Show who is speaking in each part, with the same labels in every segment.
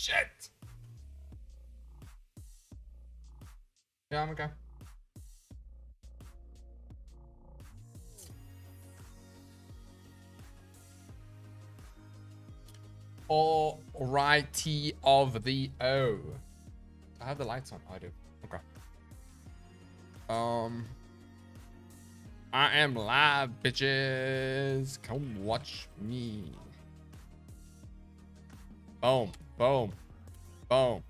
Speaker 1: shit. Yeah, I'm okay. Alrighty of the O. I have the lights on. I do. Okay. I am live, bitches. Come watch me. Boom, boom, boom.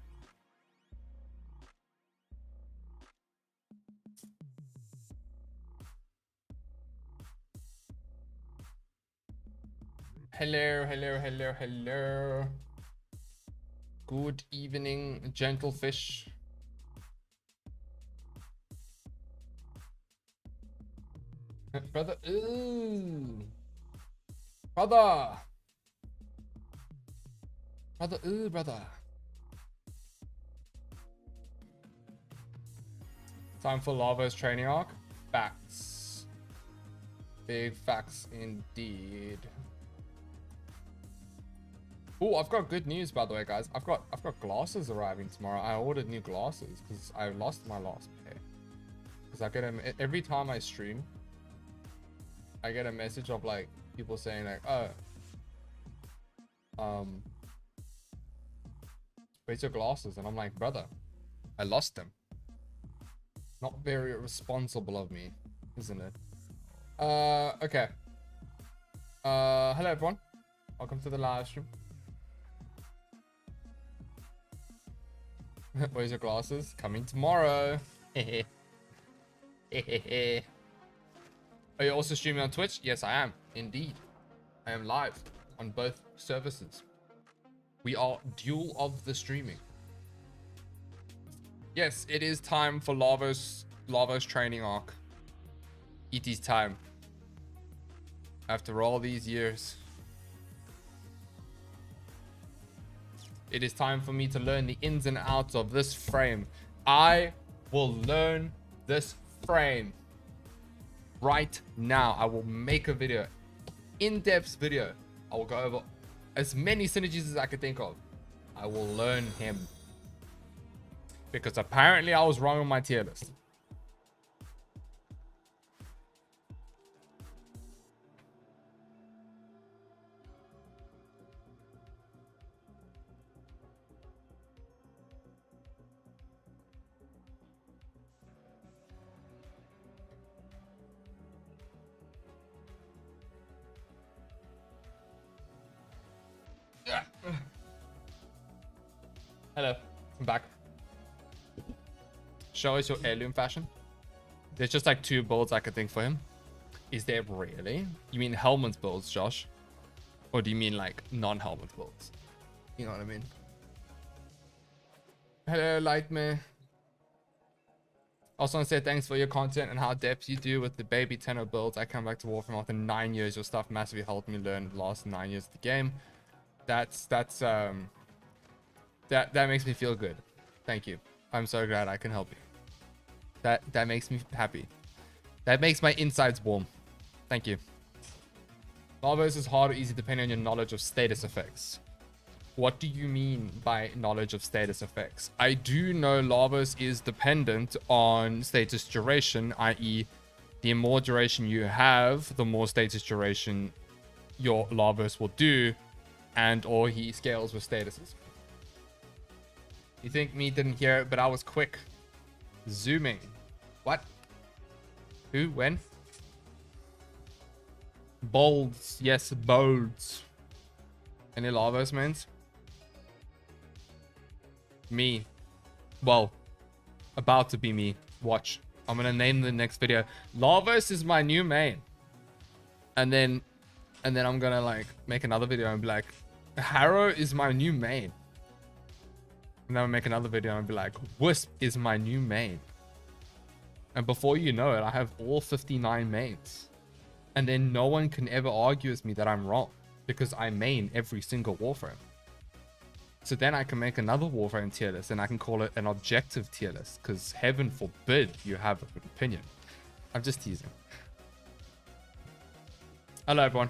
Speaker 1: Hello, hello, hello, hello. Good evening, gentle fish. Brother, ooh. Brother. Brother, ooh, brother. Time for Lavos training arc. Facts. Big facts indeed. Oh, I've got good news, by the way, guys. I've got glasses arriving tomorrow. I ordered new glasses because I lost my last pair. Because I get them every time I stream. I get a message of like people saying like, oh, where's your glasses? And I'm like, brother, I lost them. Not very responsible of me, isn't it? Okay. Hello everyone. Welcome to the live stream. Where's your glasses? Coming tomorrow. Are you also streaming on Twitch? Yes, I am. Indeed. I am live on both services. We are dual of the streaming. Yes, it is time for Lavos training arc. It is time. After all these years. It is time for me to learn the ins and outs of this frame. I will learn this frame right now. I will make a video, in-depth video. I will go over as many synergies as I could think of. I will learn him. Because apparently I was wrong on my tier list. Hello, I'm back. Show us your heirloom fashion. There's just like 2 builds I could think for him. Is there really? You mean helmet builds, Josh? Or do you mean like non-helmet builds? You know what I mean? Hello, Lightmare. Also want to say thanks for your content and how depth you do with the baby Tenno builds. I come back to Warframe after 9 years. Your stuff massively helped me learn the last 9 years of the game. That makes me feel good. Thank you. I'm so glad I can help you. That makes me happy. That makes my insides warm. Thank you. Lavos is hard or easy depending on your knowledge of status effects. What do you mean by knowledge of status effects? I do know Lavos is dependent on status duration, i.e. the more duration you have, the more status duration your Lavos will do, and or he scales with statuses. You think me didn't hear it, but I was quick. Zooming. What? Who? When? Bolds. Yes, bolds. Any Lavos mains? Me. Well, about to be me. Watch. I'm gonna name the next video. Lavos is my new main. And then I'm gonna like make another video and be like, Harrow is my new main. And then I'll make another video and be like, Wisp is my new main. And before you know it, I have all 59 mains. And then no one can ever argue with me that I'm wrong. Because I main every single Warframe. So then I can make another Warframe tier list and I can call it an objective tier list. Because heaven forbid you have an opinion. I'm just teasing. Hello everyone.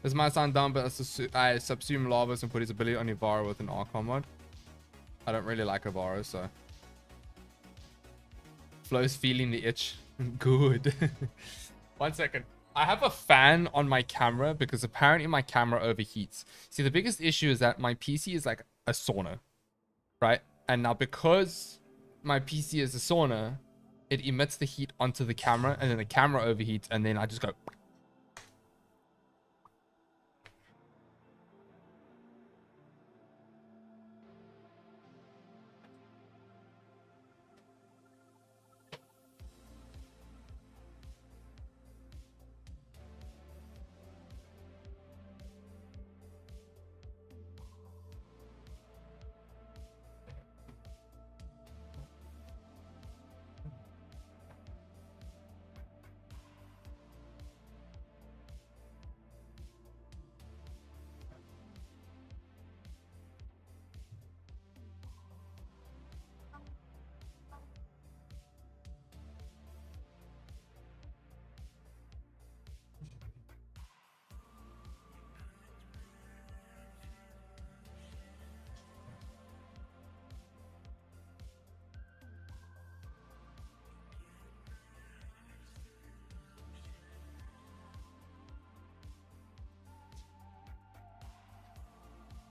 Speaker 1: This might sound dumb, but I subsume Lavos and put his ability on Ivara with an Arcane mod. I don't really like Ivara, so. Flo's feeling the itch. Good. 1 second. I have a fan on my camera because apparently my camera overheats. See, the biggest issue is that my PC is like a sauna, right? And now because my PC is a sauna, it emits the heat onto the camera, and then the camera overheats, and then I just go.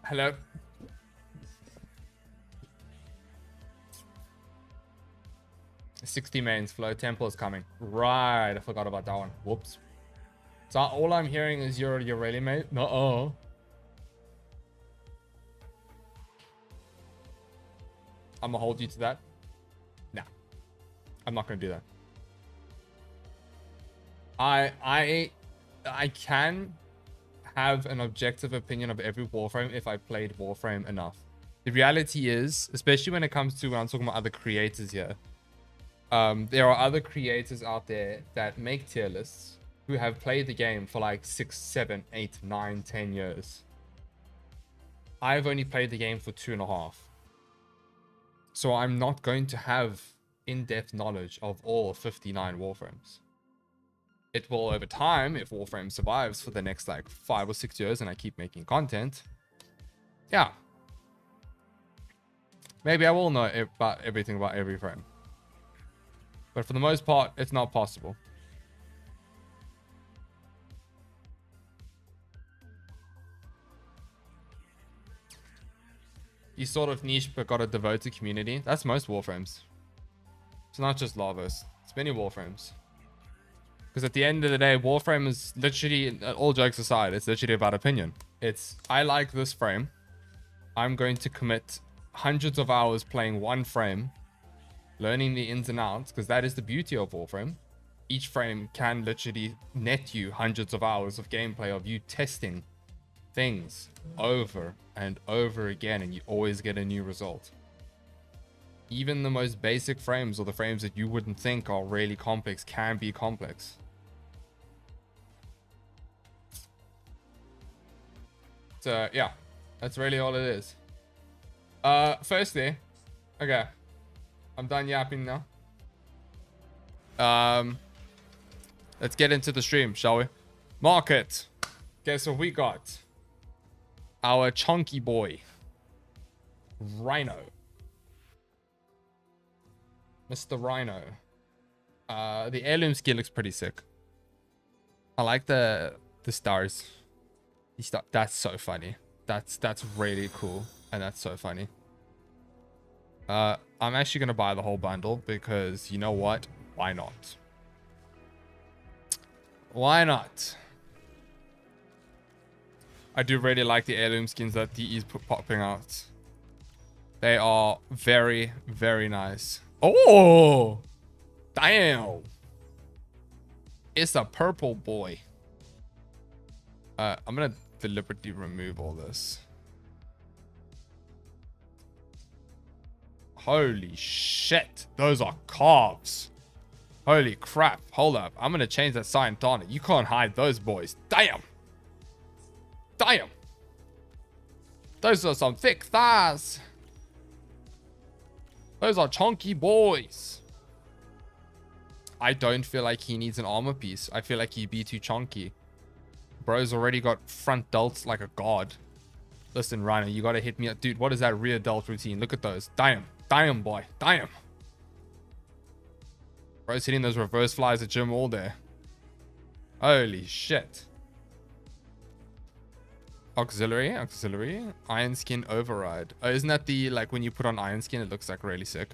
Speaker 1: Hello. $60 mains. Flow Temple is coming. Right. I forgot about that one. Whoops. So all I'm hearing is you're really mate. No. I'm gonna hold you to that. Nah. I'm not gonna do that. I can have an objective opinion of every warframe if I played warframe enough. The reality is, especially when it comes to when I'm talking about other creators here, there are other creators out there that make tier lists who have played the game for like 6, 7, 8, 9, 10 years. I've only played the game for 2.5. So I'm not going to have in-depth knowledge of all 59 warframes. It will over time, if Warframe survives for the next like 5 or 6 years and I keep making content. Yeah. Maybe I will know about everything about every frame. But for the most part, it's not possible. You sort of niche but got a devoted community. That's most warframes. It's not just Lavos. It's many warframes. Because at the end of the day, Warframe is literally, all jokes aside, it's literally about opinion. It's, I like this frame. I'm going to commit hundreds of hours playing one frame, learning the ins and outs, because that is the beauty of Warframe. Each frame can literally net you hundreds of hours of gameplay of you testing things over and over again, and you always get a new result. Even the most basic frames, or the frames that you wouldn't think are really complex, can be complex. So yeah, that's really all it is. Firstly, okay, I'm done yapping now. Let's get into the stream, shall we? Market. Guess what we got? Our chunky boy, RHINO. Mr. RHINO. The heirloom skin looks pretty sick. I like the stars. That's so funny. That's really cool, and that's so funny. I'm actually gonna buy the whole bundle because you know what? Why not? Why not? I do really like the heirloom skins that DE is popping out. They are very, very nice. Oh, damn! It's a purple boy. I'm gonna deliberately remove all this. Holy shit, those are calves. Holy crap, hold up. I'm gonna change that sign, darn it. You can't hide those boys. Damn. Damn. Those are some thick thighs. Those are chunky boys. I don't feel like he needs an armor piece. I feel like he'd be too chunky. Bro's already got front delts like a god. Listen, Rhino, you gotta hit me up. Dude, what is that rear delt routine? Look at those. Damn. Damn, boy. Damn. Bro's hitting those reverse flies at gym all day. Holy shit. Auxiliary. Iron Skin Override. Oh, isn't that the, like, when you put on Iron Skin, it looks like really sick.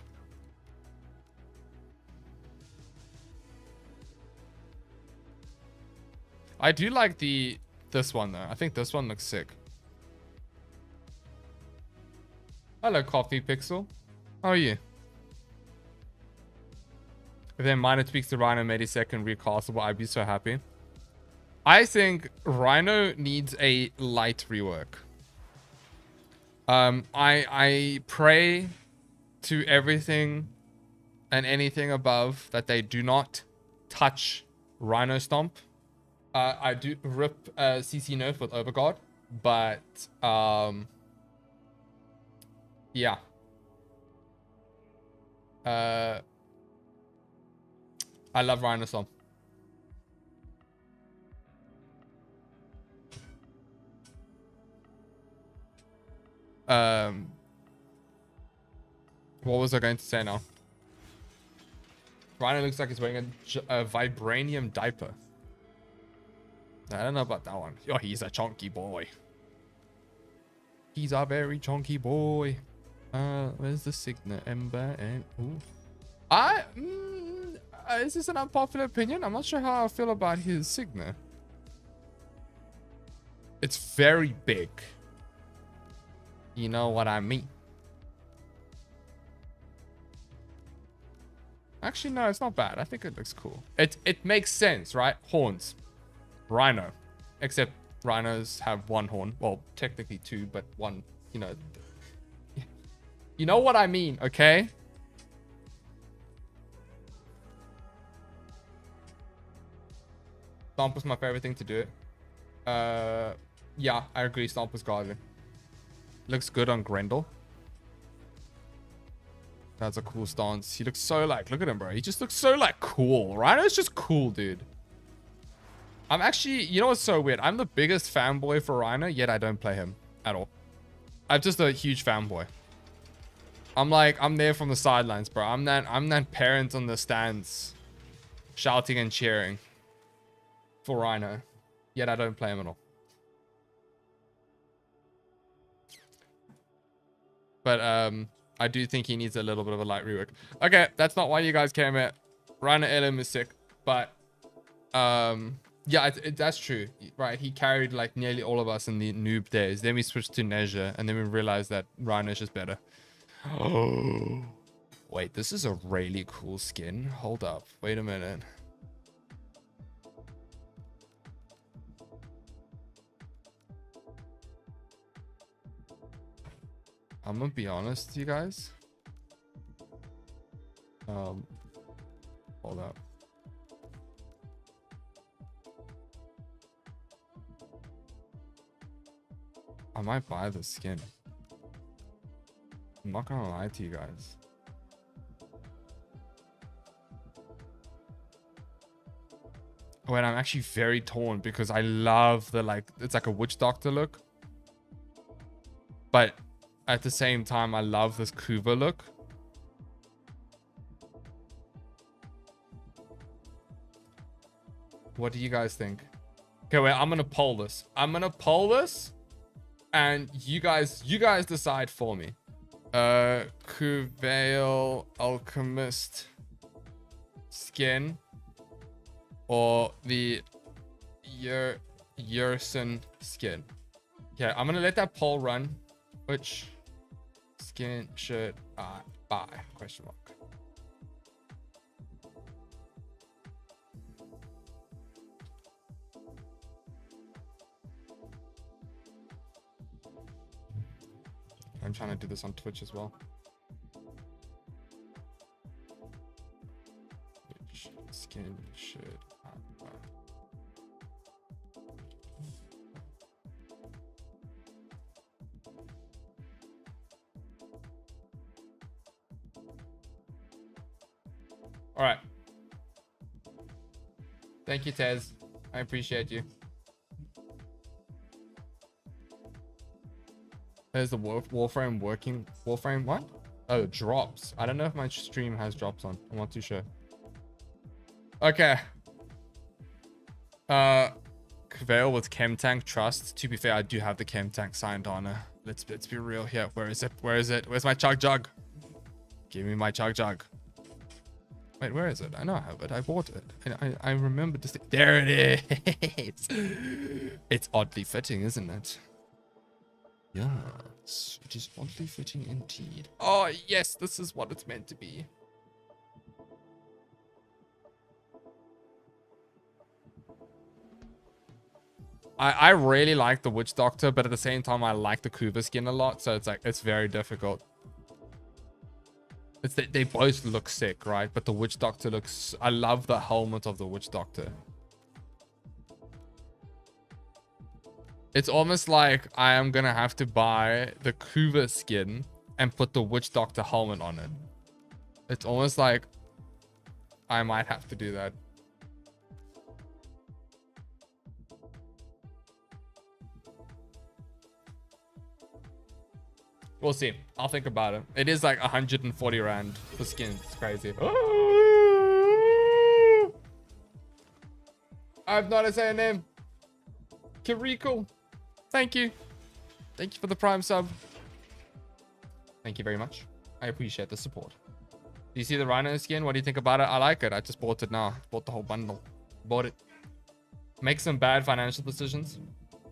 Speaker 1: I do like this one though. I think this one looks sick. Hello, Coffee Pixel. How are you? If then minor tweaks to Rhino made a second recastable, I'd be so happy. I think Rhino needs a light rework. I pray to everything and anything above that they do not touch Rhino Stomp. I do rip CC nerf with Overguard, but yeah. I love Rhino Stomp. What was I going to say now? Rhino looks like he's wearing a vibranium diaper. I don't know about that one. Oh, he's a chunky boy. He's a very chunky boy. Where's the Signet? Ember and... Ooh. Is this an unpopular opinion? I'm not sure how I feel about his Signet. It's very big. You know what I mean? Actually, no, it's not bad. I think it looks cool. It makes sense, right? Horns. Rhino. Except rhinos have one horn. Well, technically two, but one, you know. You know what I mean, okay? Stomp was my favorite thing to do. Yeah, I agree. Stomp was godly. Looks good on Grendel. That's a cool stance. He looks so like, look at him, bro. He just looks so like cool. Rhino's just cool, dude. I'm actually, you know what's so weird? I'm the biggest fanboy for Rhino, yet I don't play him at all. I'm just a huge fanboy. I'm there from the sidelines, bro. I'm that parent on the stands shouting and cheering for Rhino, yet I don't play him at all. But I do think he needs a little bit of a light rework. Okay, that's not why you guys came here. RHINO Heirloom is sick, but yeah, that's true, right? He carried like nearly all of us in the noob days. Then we switched to Nezha, and then we realized that Rhino is just better. Oh, wait, this is a really cool skin. Hold up, wait a minute. I'm gonna be honest, you guys. Hold up. I might buy the skin. I'm not gonna lie to you guys. Wait, I'm actually very torn because I love the, like, it's like a witch doctor look. But at the same time, I love this Kuva look. What do you guys think? Okay, wait, I'm gonna poll this. And you guys decide for me. Kuvail Alchemist skin or the Yerson skin. Okay, I'm gonna let that poll run. Which skin should I buy? Question mark. I'm trying to do this on Twitch as well. Which skin should I buy? All right. Thank you, Tez. I appreciate you. There's the warframe working. Warframe what? Oh, drops. I don't know if my stream has drops on. I'm not too sure. Okay. Veil with chem tank trust. To be fair, I do have the chem tank signed on. Let's be real here. Where is it? Where is it? Where's my chug jug? Give me my chug jug. Wait, where is it? I know I have it. I bought it. I remember this. There it is. It's oddly fitting, isn't it? Yes, it is oddly fitting indeed. Oh, yes, this is what it's meant to be. I really like the Witch Doctor, but at the same time, I like the Kuva skin a lot. So it's like, it's very difficult. They both look sick, right? But the Witch Doctor looks... I love the helmet of the Witch Doctor. It's almost like I am going to have to buy the Kuva skin and put the Witch Doctor helmet on it. It's almost like I might have to do that. We'll see. I'll think about it. It is like 140 rand for skins. It's crazy. I have not say a name. Kiriko. Thank you. Thank you for the Prime sub. Thank you very much. I appreciate the support. Do you see the RHINO skin? What do you think about it? I like it. I just bought it now. Bought the whole bundle. Bought it. Make some bad financial decisions.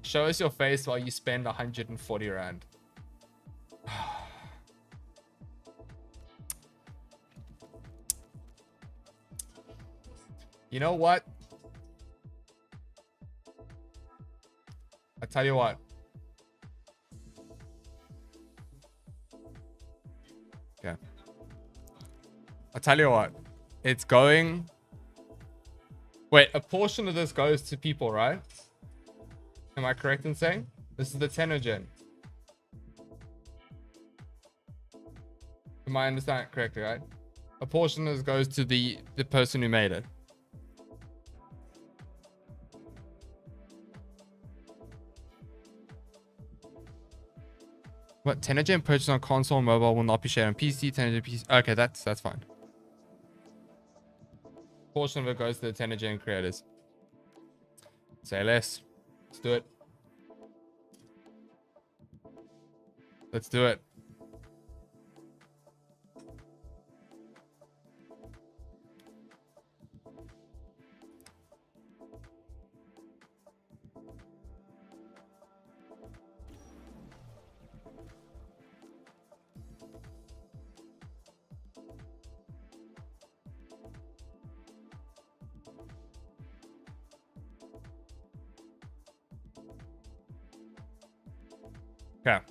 Speaker 1: Show us your face while you spend 140 rand. You know what? I tell you what. Okay. I tell you what. It's going. Wait, a portion of this goes to people, right? Am I correct in saying? This is the Tenno gen. Am I understanding it correctly, right? A portion of this goes to the person who made it. What? Tenno gen purchased on console and mobile will not be shared on PC. Tenno gen PC. Okay, that's fine. Portion of it goes to the Tenno gen creators. Say less. Let's do it. Let's do it. Okay,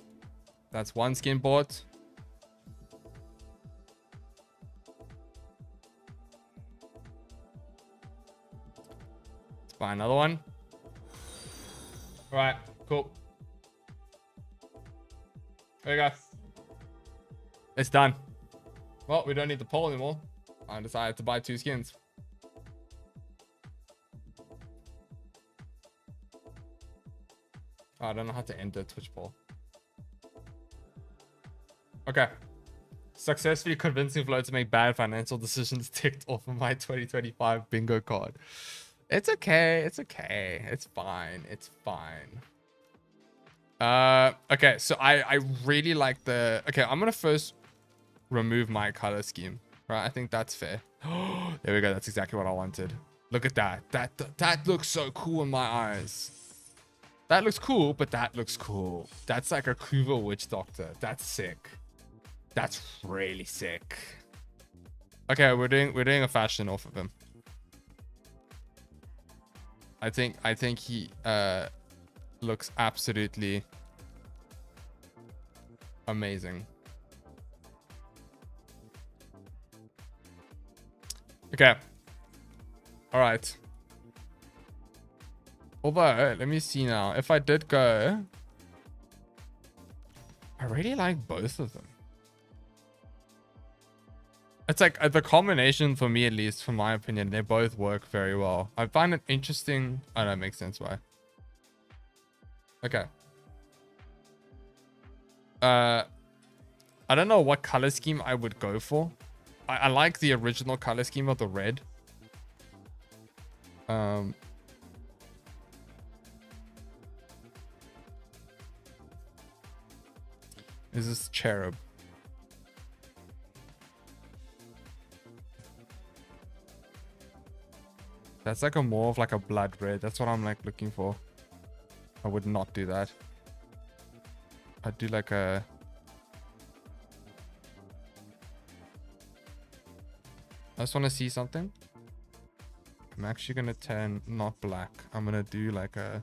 Speaker 1: that's one skin bought. Let's buy another one. All right, cool. There you go. It's done. Well, we don't need the poll anymore. I decided to buy 2 skins. Oh, I don't know how to enter Twitch poll. Okay. Successfully convincing Flo to make bad financial decisions ticked off of my 2025 bingo card. It's okay. It's okay. It's fine. It's fine. Okay, so I really like the... Okay, I'm going to first remove my color scheme. Right, I think that's fair. There we go. That's exactly what I wanted. Look at that. That looks so cool in my eyes. That looks cool, but that looks cool. That's like a Kuva Witch Doctor. That's sick. That's really sick. Okay, we're doing a fashion off of him. I think he looks absolutely amazing. Okay. All right. Although, let me see now. If I did go, I really like both of them. It's like the combination for me, at least, from my opinion, they both work very well. I find it interesting. Oh, that makes sense why. Okay. I don't know what color scheme I would go for. I like the original color scheme of the red. Is this cherub? That's like a more of like a blood red. That's what I'm like looking for. I would not do that. I'd do like a... I just want to see something. I'm actually going to turn not black. I'm going to do like a...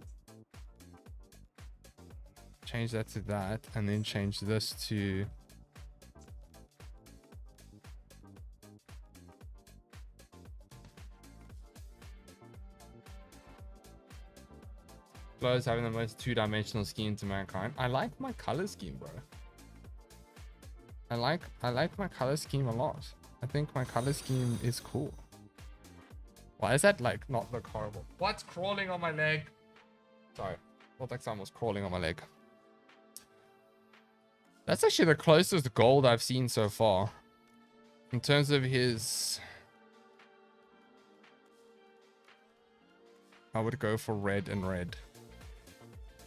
Speaker 1: Change that to that. And then change this to... Flows having the most two-dimensional scheme to mankind. I like my color scheme, bro. I like my color scheme a lot. I think my color scheme is cool. Why is that like not look horrible? What's crawling on my leg? Sorry, felt like someone was crawling on my leg. That's actually the closest gold I've seen so far. In terms of his... I would go for red and red.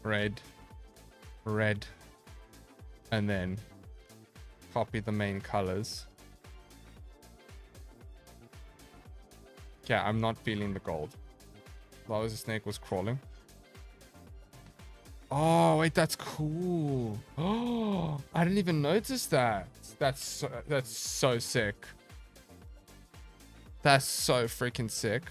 Speaker 1: Red. Red. And then copy the main colors. Yeah, I'm not feeling the gold. Lavos the snake was crawling. Oh, wait, that's cool. Oh, I didn't even notice that. That's so sick. That's so freaking sick.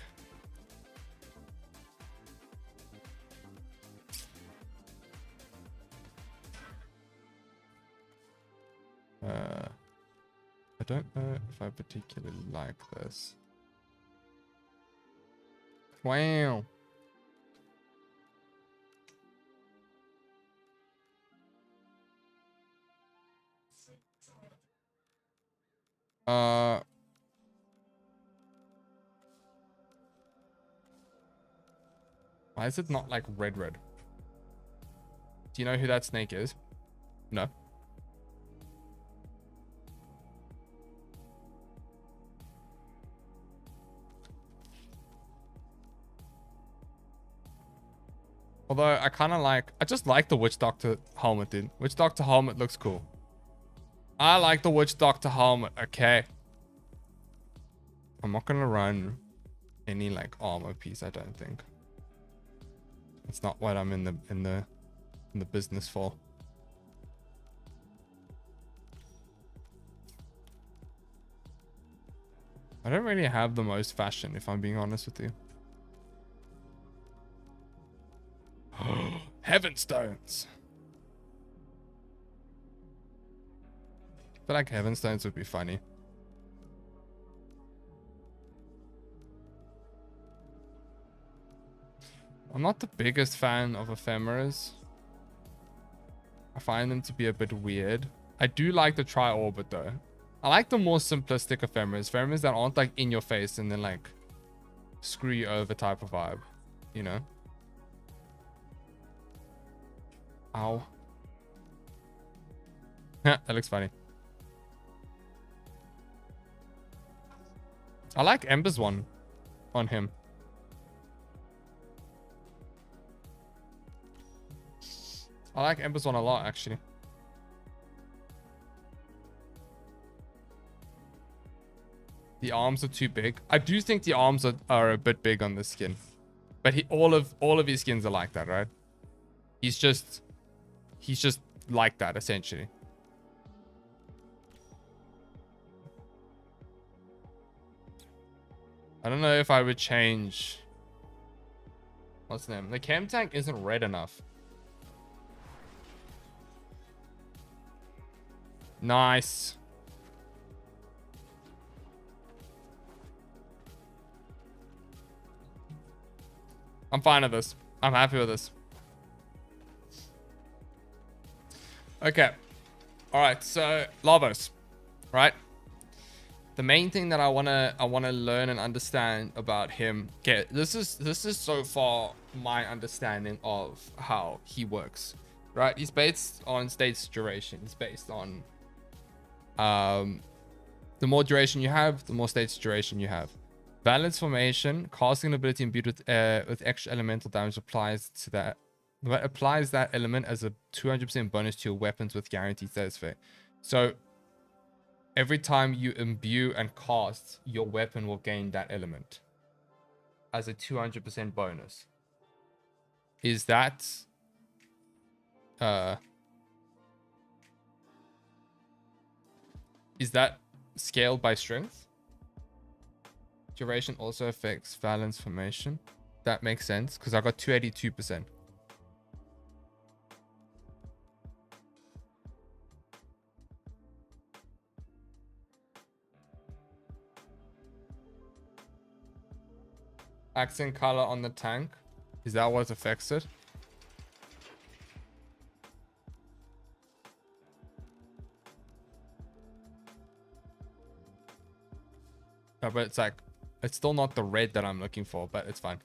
Speaker 1: I don't know if I particularly like this. Wow. Why is it not like red? Do you know who that snake is? No. Although I kind of like, I just like the Witch Doctor helmet, dude. Witch Doctor helmet looks cool. I like the Witch Doctor helmet. Okay. I'm not gonna run any like armor piece. I don't think. It's not what I'm in the business for. I don't really have the most fashion, if I'm being honest with you. Heaven stones. I feel like heaven stones would be funny. I'm not the biggest fan of ephemeras. I find them to be a bit weird. I do like the tri-orbit though. I like the more simplistic ephemeras. Ephemeras that aren't like in your face and then like screw you over type of vibe. You know? Ow. That looks funny. I like Ember's one on him. I like Ember's one a lot, actually. The arms are too big. I do think the arms are a bit big on this skin. But all of his skins are like that, right? He's just like that, essentially. I don't know if I would change... What's the name? The chem tank isn't red enough. Nice. I'm fine with this. I'm happy with this. Okay. All right. So Lavos, right? The main thing that I wanna learn and understand about him. Okay, this is so far my understanding of how he works, right? He's based on state's duration. He's based on the more duration you have, the more state's duration you have. Balance formation, casting ability imbued with extra elemental damage applies to that. But applies that element as a 200% bonus to your weapons with guaranteed status effect. So every time you imbue and cast, your weapon will gain that element as a 200% bonus. Is that scaled by strength? Duration also affects balance formation. That makes sense because I got 282%. Accent color on the tank. Is that what affects it? No, but it's like, it's still not the red that I'm looking for, but it's fine.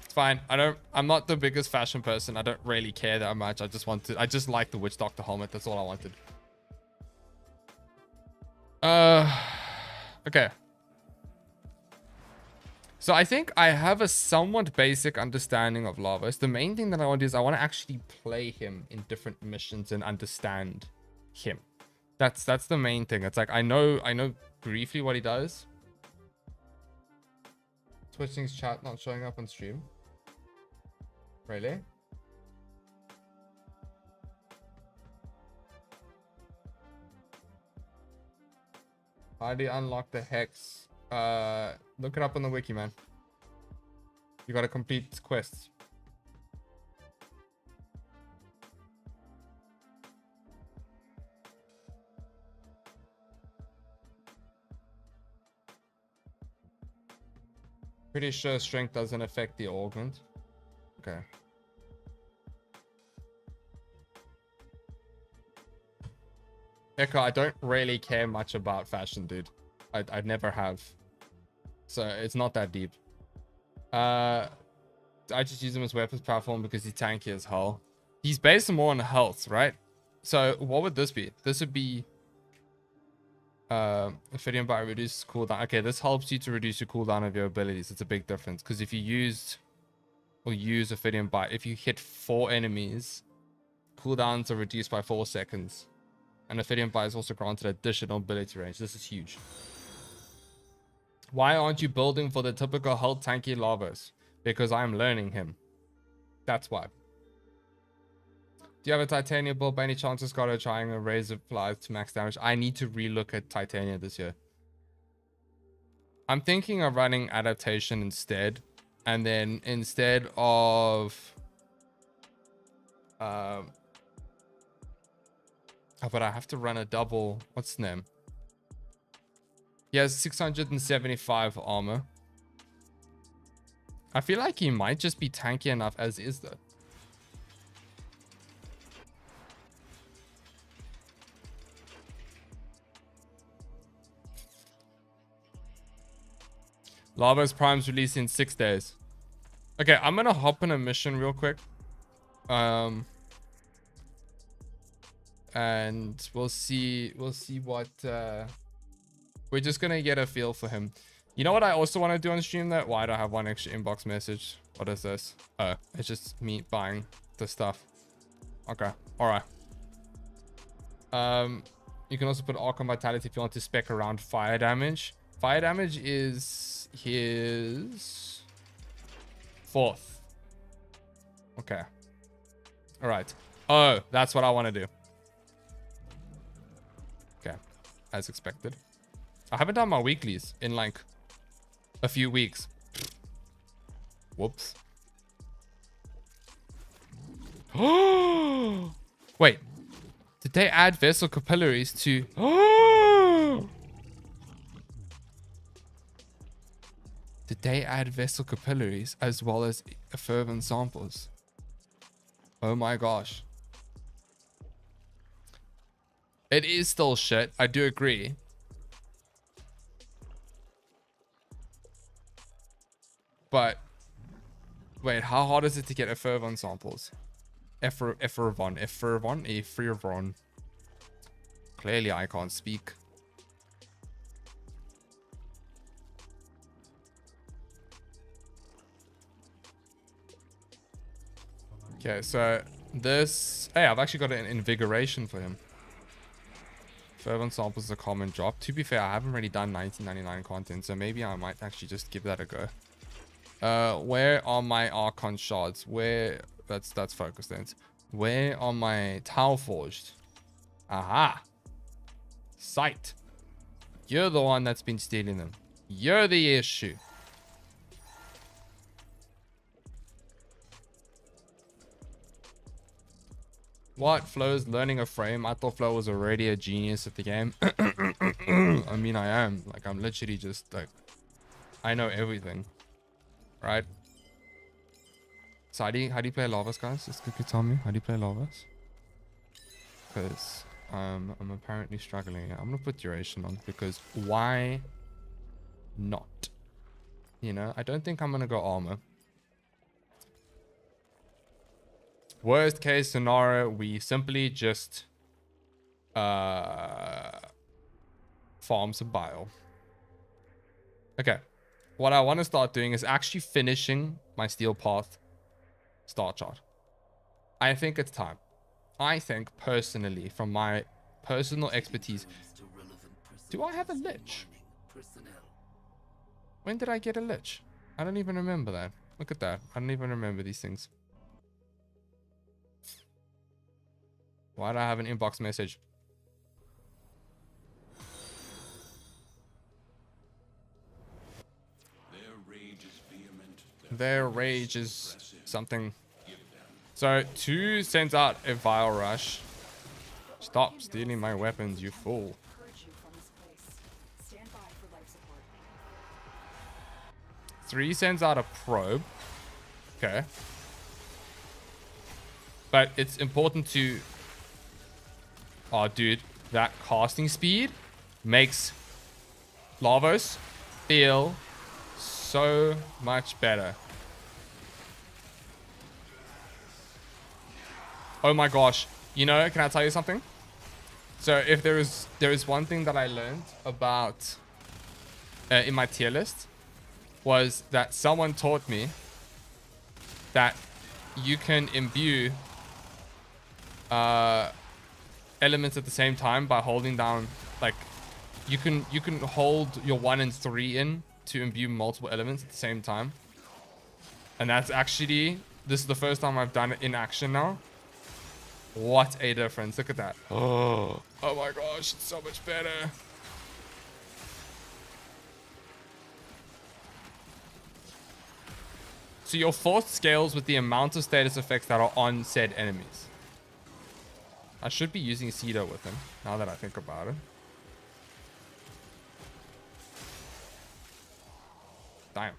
Speaker 1: It's fine. I'm not the biggest fashion person. I don't really care that much. I just like the Witch Doctor helmet. That's all I wanted. Okay. So I think I have a somewhat basic understanding of Lavos. The main thing that I want to do is I want to actually play him in different missions and understand him. That's the main thing. It's like I know briefly what he does. Twitching's chat not showing up on stream. Really? How do you unlock the hex? Look it up on the wiki, man. You gotta complete quests. Pretty sure strength doesn't affect the augment. Okay. Echo, I don't really care much about fashion, dude. I never have. So it's not that deep. I just use him as weapons platform because he's tanky as hell. He's based more on health, right? So what would this be? This would be Ophidian Bite reduces cooldown. Okay, this helps you to reduce your cooldown of your abilities. It's a big difference because if you use Ophidian Bite, if you hit 4 enemies, cooldowns are reduced by 4 seconds. And Ophidian Bite is also granted additional ability range. This is huge. Why aren't you building for the typical health tanky Lavos? Because I'm learning him. That's why. Do you have a Titania build by any chance? It's got a trying a razor flies to max damage. I need to relook at Titania this year. I'm thinking of running adaptation instead. And then instead of oh, but I have to run a double. What's his name? He has 675 armor. I feel like he might just be tanky enough as is though. Lavos Prime's released in 6 days. Okay, I'm gonna hop on a mission real quick. And we'll see what we're just gonna get a feel for him. You know what I also want to do on stream though? Why do I have one extra inbox message? What is this? Oh, it's just me buying the stuff. Okay, all right. You can also put Arcane Vitality if you want to spec around fire damage. Fire damage is his 4th. Okay. All right. Oh, that's what I want to do. Okay, as expected. I haven't done my weeklies in like a few weeks. Whoops. Wait, did they add vessel capillaries to? Did they add vessel capillaries as well as fervent samples? Oh my gosh. It is still shit. I do agree. But Wait, how hard is it to get Effervon samples? Effervon. Clearly, I can't speak. Okay, so this... Hey, I've actually got an invigoration for him. Fervent samples is a common drop. To be fair, I haven't really done 1999 content, so maybe I might actually just give that a go. Where are my Archon shards? Where... That's focus then. Where are my Tau Forged? Aha! Sight. You're the one that's been stealing them. You're the issue. What? Flo's learning a frame? I thought Flo was already a genius at the game. I mean, I am. Like, I'm literally just, like... I know everything. Right? So how do you play Lavos, guys? Just quickly tell me. How do you play Lavos? Because I'm apparently struggling. I'm going to put duration on. Because why not? You know? I don't think I'm going to go armor. Worst case scenario, we simply just farm some bile. Okay. What I want to start doing is actually finishing my steel path star chart. I think it's time. I think personally, from my personal expertise, do I have a lich? When did I get a lich? I don't even remember that. Look at that. I don't even remember these things. Why do I have an inbox message? Their rage is something. So 2 sends out a vile rush. Stop stealing my weapons, you fool. 3 sends out a probe. Okay. But it's important to... Oh, dude. That casting speed makes Lavos feel so much better. Oh my gosh. You know, can I tell you something? So if there is one thing that I learned about in my tier list, was that someone taught me that you can imbue elements at the same time by holding down, like, you can hold your 1 and 3 in to imbue multiple elements at the same time. And that's actually, this is the first time I've done it in action now. What a difference. Look at that. Oh my gosh, it's so much better. So your force scales with the amount of status effects that are on said enemies. I should be using Cedo with him, now that I think about it. Damn.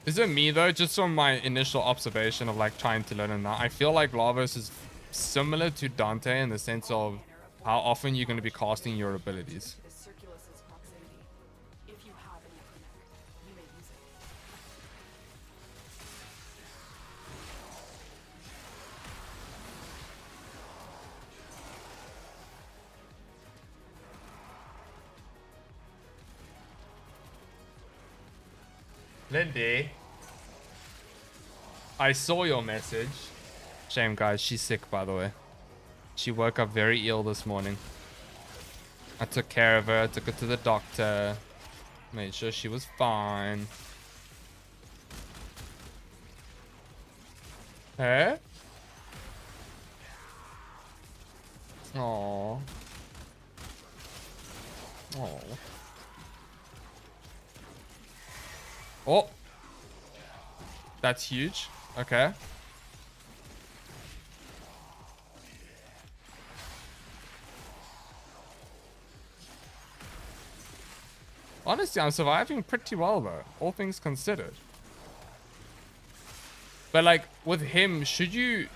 Speaker 1: Is it me though? Just from my initial observation of like trying to learn it now, I feel like Lavos is similar to Dante in the sense of how often you're going to be casting your abilities. Lindy, I saw your message. Shame, guys. She's sick, by the way. She woke up very ill this morning. I took care of her. Took her to the doctor. Made sure she was fine. Hey? Aww. Aww. Oh, that's huge. Okay. Honestly, I'm surviving pretty well though, all things considered. But like with him, should you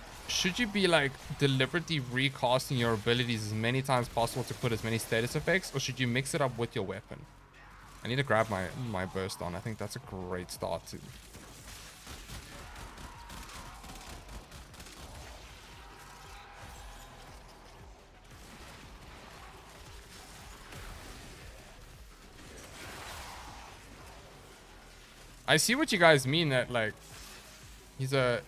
Speaker 1: be like deliberately recasting your abilities as many times possible to put as many status effects, or should you mix it up with your weapon? I need to grab my burst on. I think that's a great start to. I see what you guys mean that like he's a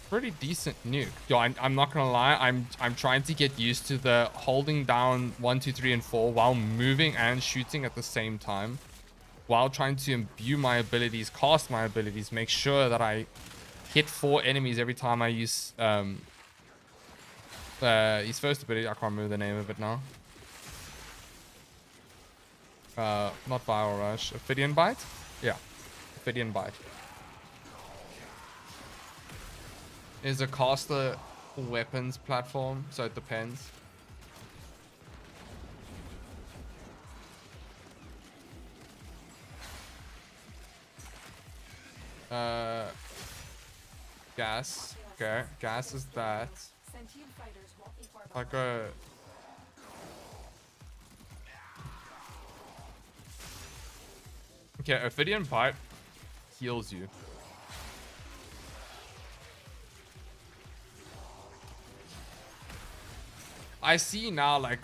Speaker 1: pretty decent nuke. Yo, I'm not gonna lie, I'm trying to get used to the holding down 1, 2, 3, and 4 while moving and shooting at the same time, while trying to imbue my abilities, cast my abilities, make sure that I hit 4 enemies every time I use his first ability. I can't remember the name of it now. Not Viral Rush, Ophidian Bite? Yeah, Ophidian Bite. Is a caster weapons platform, so it depends. Gas. Okay, gas is that. Like a... Okay, Ophidian Bite heals you. I see now, like,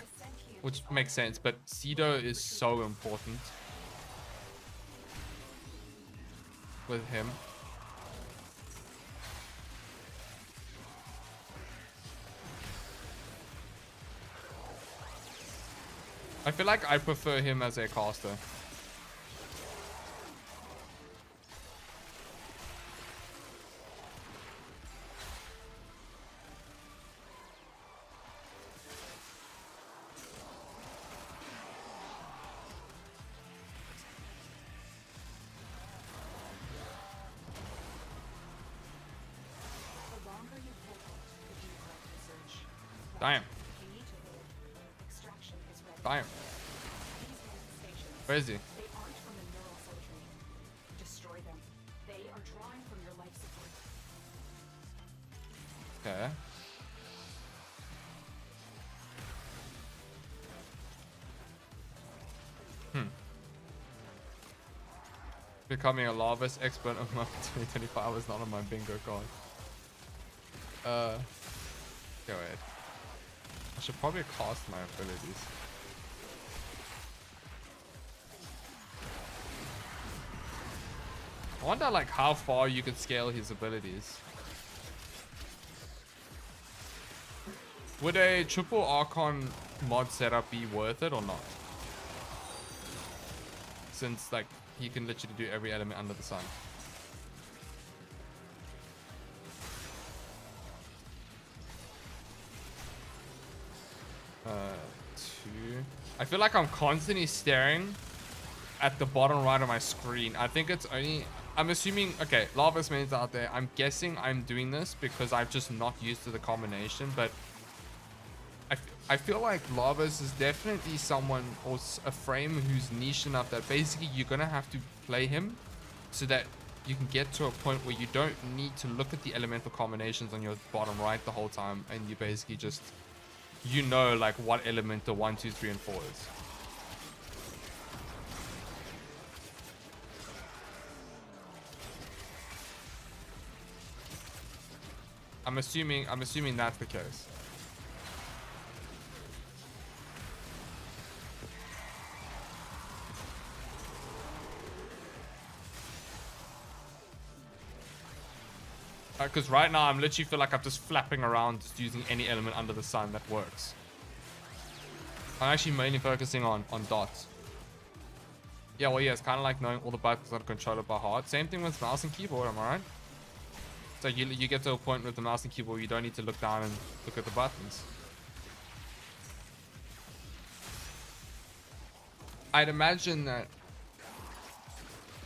Speaker 1: which makes sense, but Cedo is so important with him. I feel like I prefer him as a caster. Damn. Damn. Where is he? Okay. Becoming a Lavos expert of 2025 was not on my bingo card. Go ahead. I should probably cast my abilities. I wonder like how far you could scale his abilities. Would a triple Archon mod setup be worth it or not? Since like he can literally do every element under the sun. Two. I feel like I'm constantly staring at the bottom right of my screen. I think it's only... I'm assuming... Okay, Lavos mains out there. I'm guessing I'm doing this because I've just not used to the combination, but... I feel like Lavos is definitely someone or a frame who's niche enough that basically you're going to have to play him so that you can get to a point where you don't need to look at the elemental combinations on your bottom right the whole time, and you basically just... You know, like, what element the 1, 2, 3, and 4 is. I'm assuming that's the case. Because right now I'm literally feel like I'm just flapping around, just using any element under the sun that works. I'm actually mainly focusing on dots. Yeah, well, yeah, it's kind of like knowing all the buttons that are controlled by heart. Same thing with mouse and keyboard, am I right? So you get to a point with the mouse and keyboard where you don't need to look down and look at the buttons. I'd imagine that...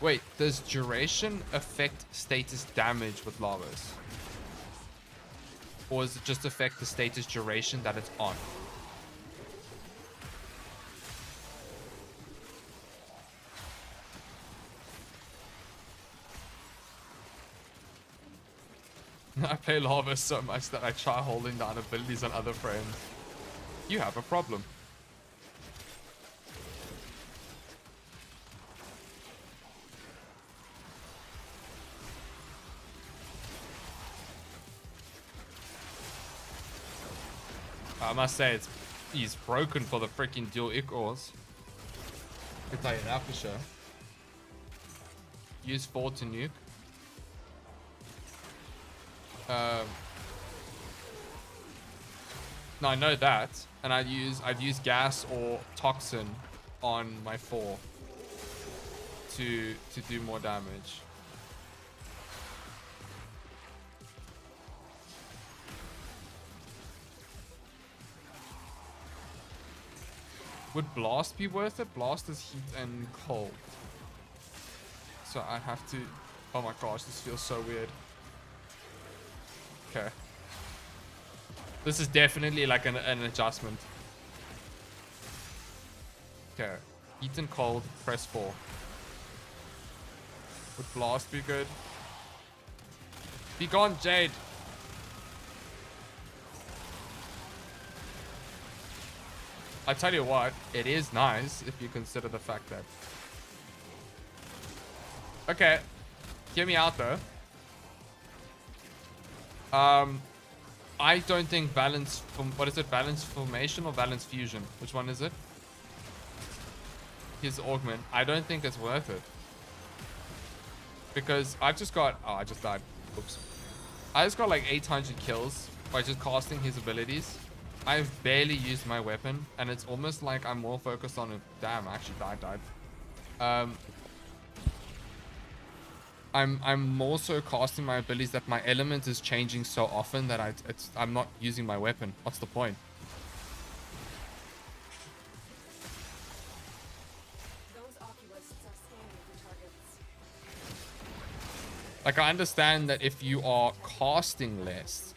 Speaker 1: Wait, does duration affect status damage with Lavos? Or does it just affect the status duration that it's on? I play Lavos so much that I try holding down abilities on other frames. You have a problem. I must say, he's broken for the freaking dual Ichors. I can tell you that for sure. Use 4 to nuke. No, I know that, and I'd use gas or toxin on my 4 to do more damage. Would blast be worth it? Blast is heat and cold. So I'd have to... Oh my gosh, this feels so weird. Okay. This is definitely like an adjustment. Okay. Heat and cold, press 4. Would blast be good? Be gone, Jade! I tell you what, it is nice if you consider the fact that... Okay. Hear me out though. I don't think balance... What is it? Balance formation or balance fusion? Which one is it? His augment. I don't think it's worth it. Because I've just got... Oh, I just died. Oops. I just got like 800 kills by just casting his abilities. I've barely used my weapon, and it's almost like I'm more focused on it. Damn, I actually died. I'm more so casting my abilities that my element is changing so often that I'm not using my weapon. What's the point? Like, I understand that if you are casting less,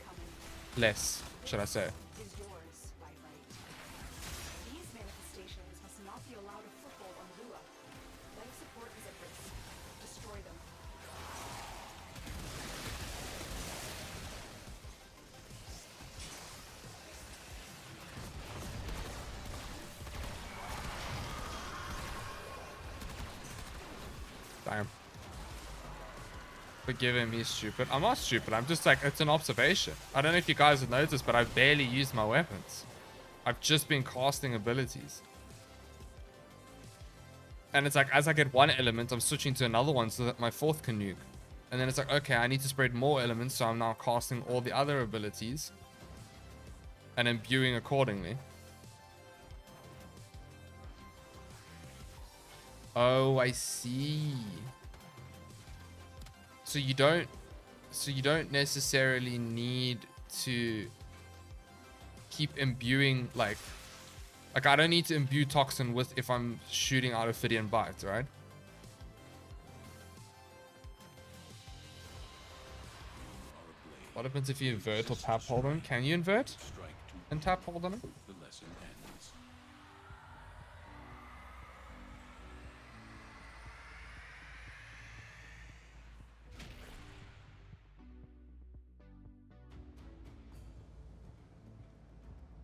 Speaker 1: should I say? Damn. Forgive him, he's stupid. I'm not stupid. I'm just like, it's an observation. I don't know if you guys have noticed, but I've barely used my weapons. I've just been casting abilities. And it's like, as I get one element, I'm switching to another one so that my 4th can nuke. And then it's like, okay, I need to spread more elements, so I'm now casting all the other abilities. And imbuing accordingly. Oh, I see. So you don't necessarily need to keep imbuing like I don't need to imbue toxin with if I'm shooting out Ophidian Bite, right? What happens if you invert or tap hold on? Can you invert and tap hold on it?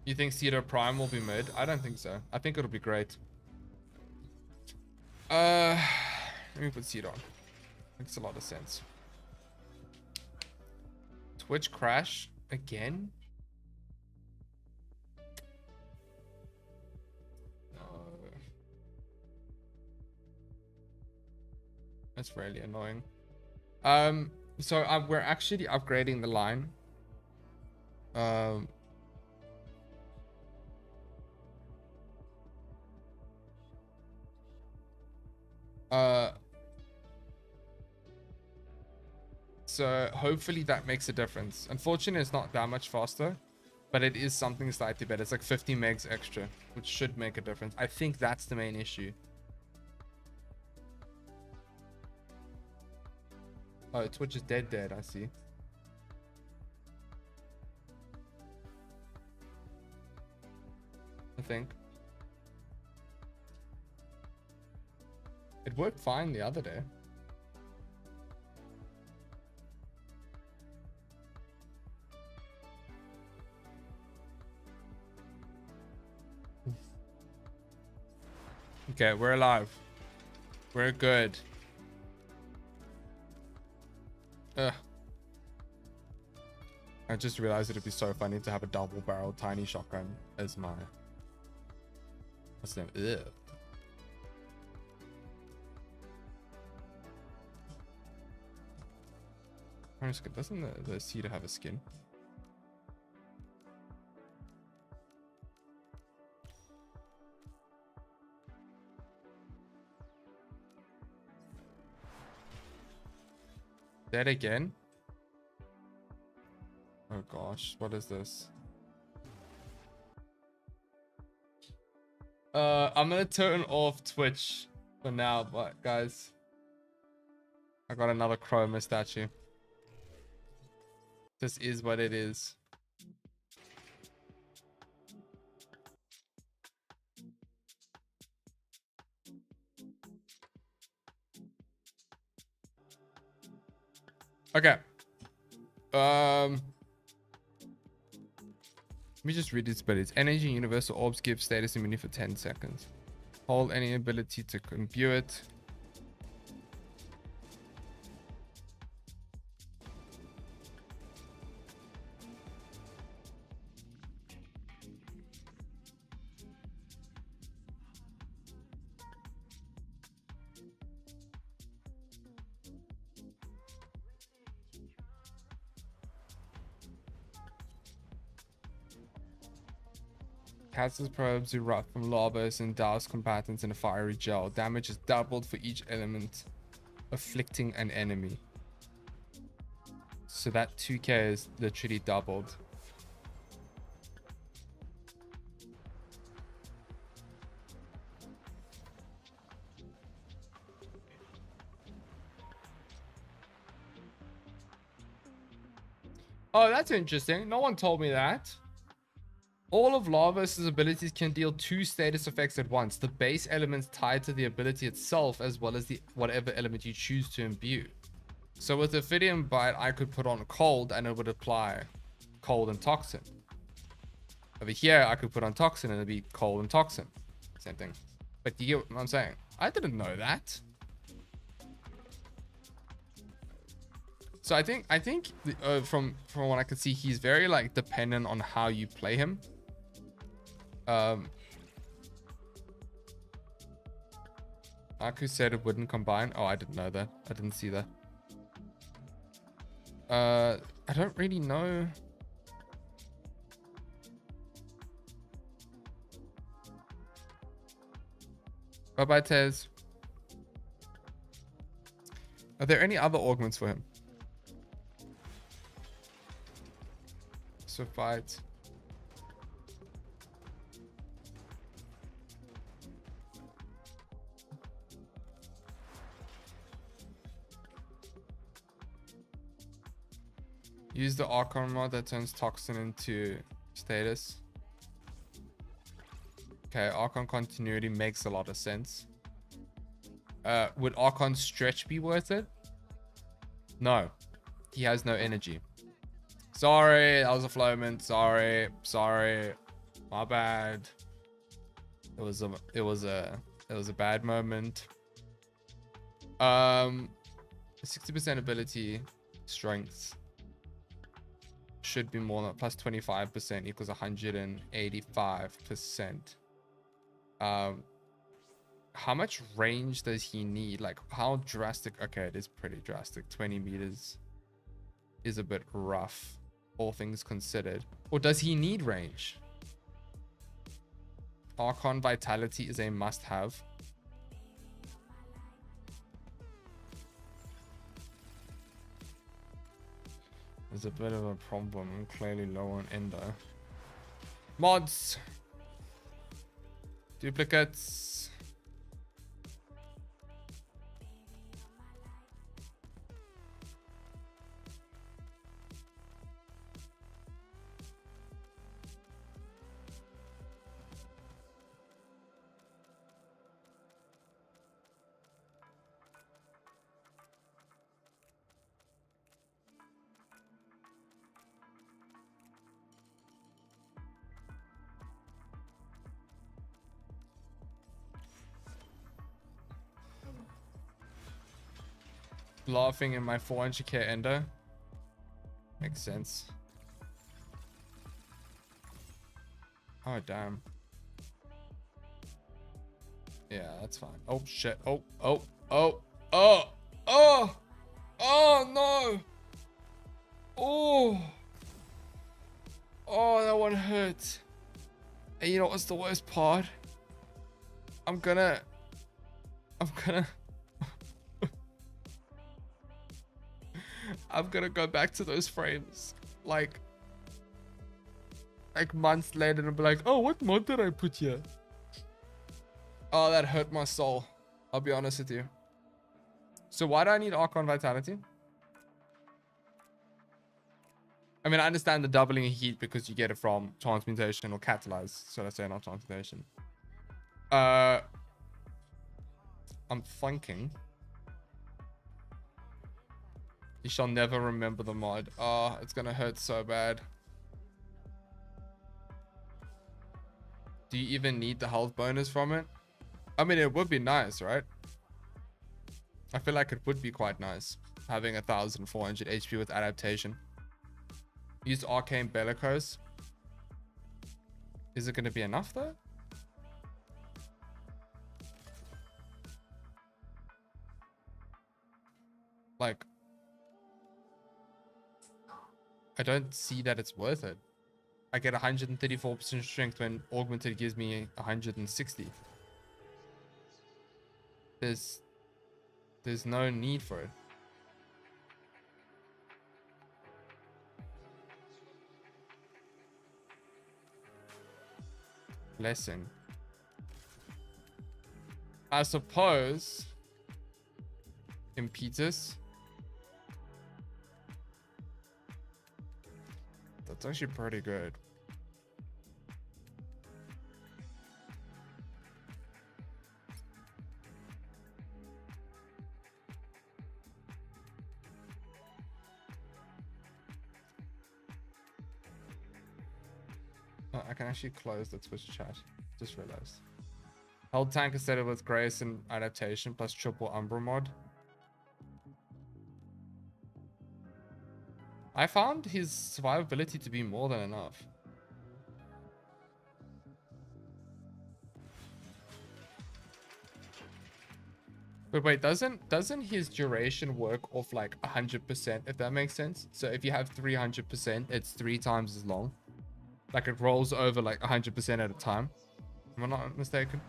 Speaker 1: You think Cedar Prime will be mid? I don't think so. I think it'll be great. Let me put Cedar on. Makes a lot of sense. Twitch crash again? No. That's really annoying. So we're actually upgrading the line. So hopefully that makes a difference. Unfortunately, it's not that much faster, but it is something slightly better. It's like 50 megs extra, which should make a difference. I think that's the main issue. Oh, Twitch is dead. I see. I think. It worked fine the other day. Okay, we're alive. We're good. Ugh. I just realized it'd be so funny to have a double barrel tiny shotgun as my... What's the name? Ugh. Doesn't the cedar have a skin? Dead again? Oh gosh, what is this? I'm gonna turn off Twitch for now, but guys, I got another chroma statue. This is what it is. Okay. Let me just read its abilities. Energy universal orbs give status immunity for 10 seconds. Hold any ability to imbue it. Caster's probes erupt from lavos and douse combatants in a fiery gel. Damage is doubled for each element afflicting an enemy. So that 2k is literally doubled. Oh, that's interesting. No one told me that. All of Lavos' abilities can deal 2 status effects at once. The base elements tied to the ability itself, as well as the whatever element you choose to imbue. So with Ophidian Bite, I could put on Cold and it would apply Cold and Toxin. Over here, I could put on Toxin and it'd be Cold and Toxin. Same thing. But you get what I'm saying? I didn't know that. So I think from what I could see, he's very like dependent on how you play him. Aku said it wouldn't combine. Oh, I didn't know that. I didn't see that. I don't really know. Bye bye, Tez. Are there any other augments for him? So fight. Use the Arcane mod that turns Toxin into status. Okay, Archon continuity makes a lot of sense. Would Archon stretch be worth it? No. He has no energy. Sorry, that was a flowman. Sorry. My bad. It was a bad moment. 60% ability strength should be more than plus 25% equals 185%. How much range does he need? Like how drastic? Okay, it is pretty drastic. 20 meters is a bit rough, all things considered. Or does he need range? Archon Vitality is a must-have. There's a bit of a problem. I'm clearly low on endo. Mods. Duplicates. laughing in my 400k endo. Makes sense. Oh, damn. Yeah, that's fine. Oh, shit. Oh, oh, oh, oh, oh, oh, no. Oh. Oh, that one hurt. And you know what's the worst part? I'm gonna I'm gonna go back to those frames like months later and be like, oh, what mod did I put here? Oh, that hurt my soul. I'll be honest with you. So why do I need Arcane Vitality? I mean, I understand the doubling of heat because you get it from transmutation or catalyze. So let's say not transmutation. I'm thinking. You shall never remember the mod. Oh, it's gonna hurt so bad. Do you even need the health bonus from it? I mean, it would be nice, right? I feel like it would be quite nice having 1400 HP with adaptation. Use Arcane Bellicose. Is it going to be enough though? Like, I don't see that it's worth it. I get 134% strength when augmented gives me 160. There's no need for it. Blessing. I suppose impetus. That's actually pretty good. Oh, I can actually close the Twitch chat. Just realized. Held tank instead of with grace and adaptation plus triple umbra mod. I found his survivability to be more than enough. But wait, doesn't his duration work off like 100%, if that makes sense? So if you have 300%, it's 3 times as long. Like it rolls over like 100% at a time. Am I not mistaken?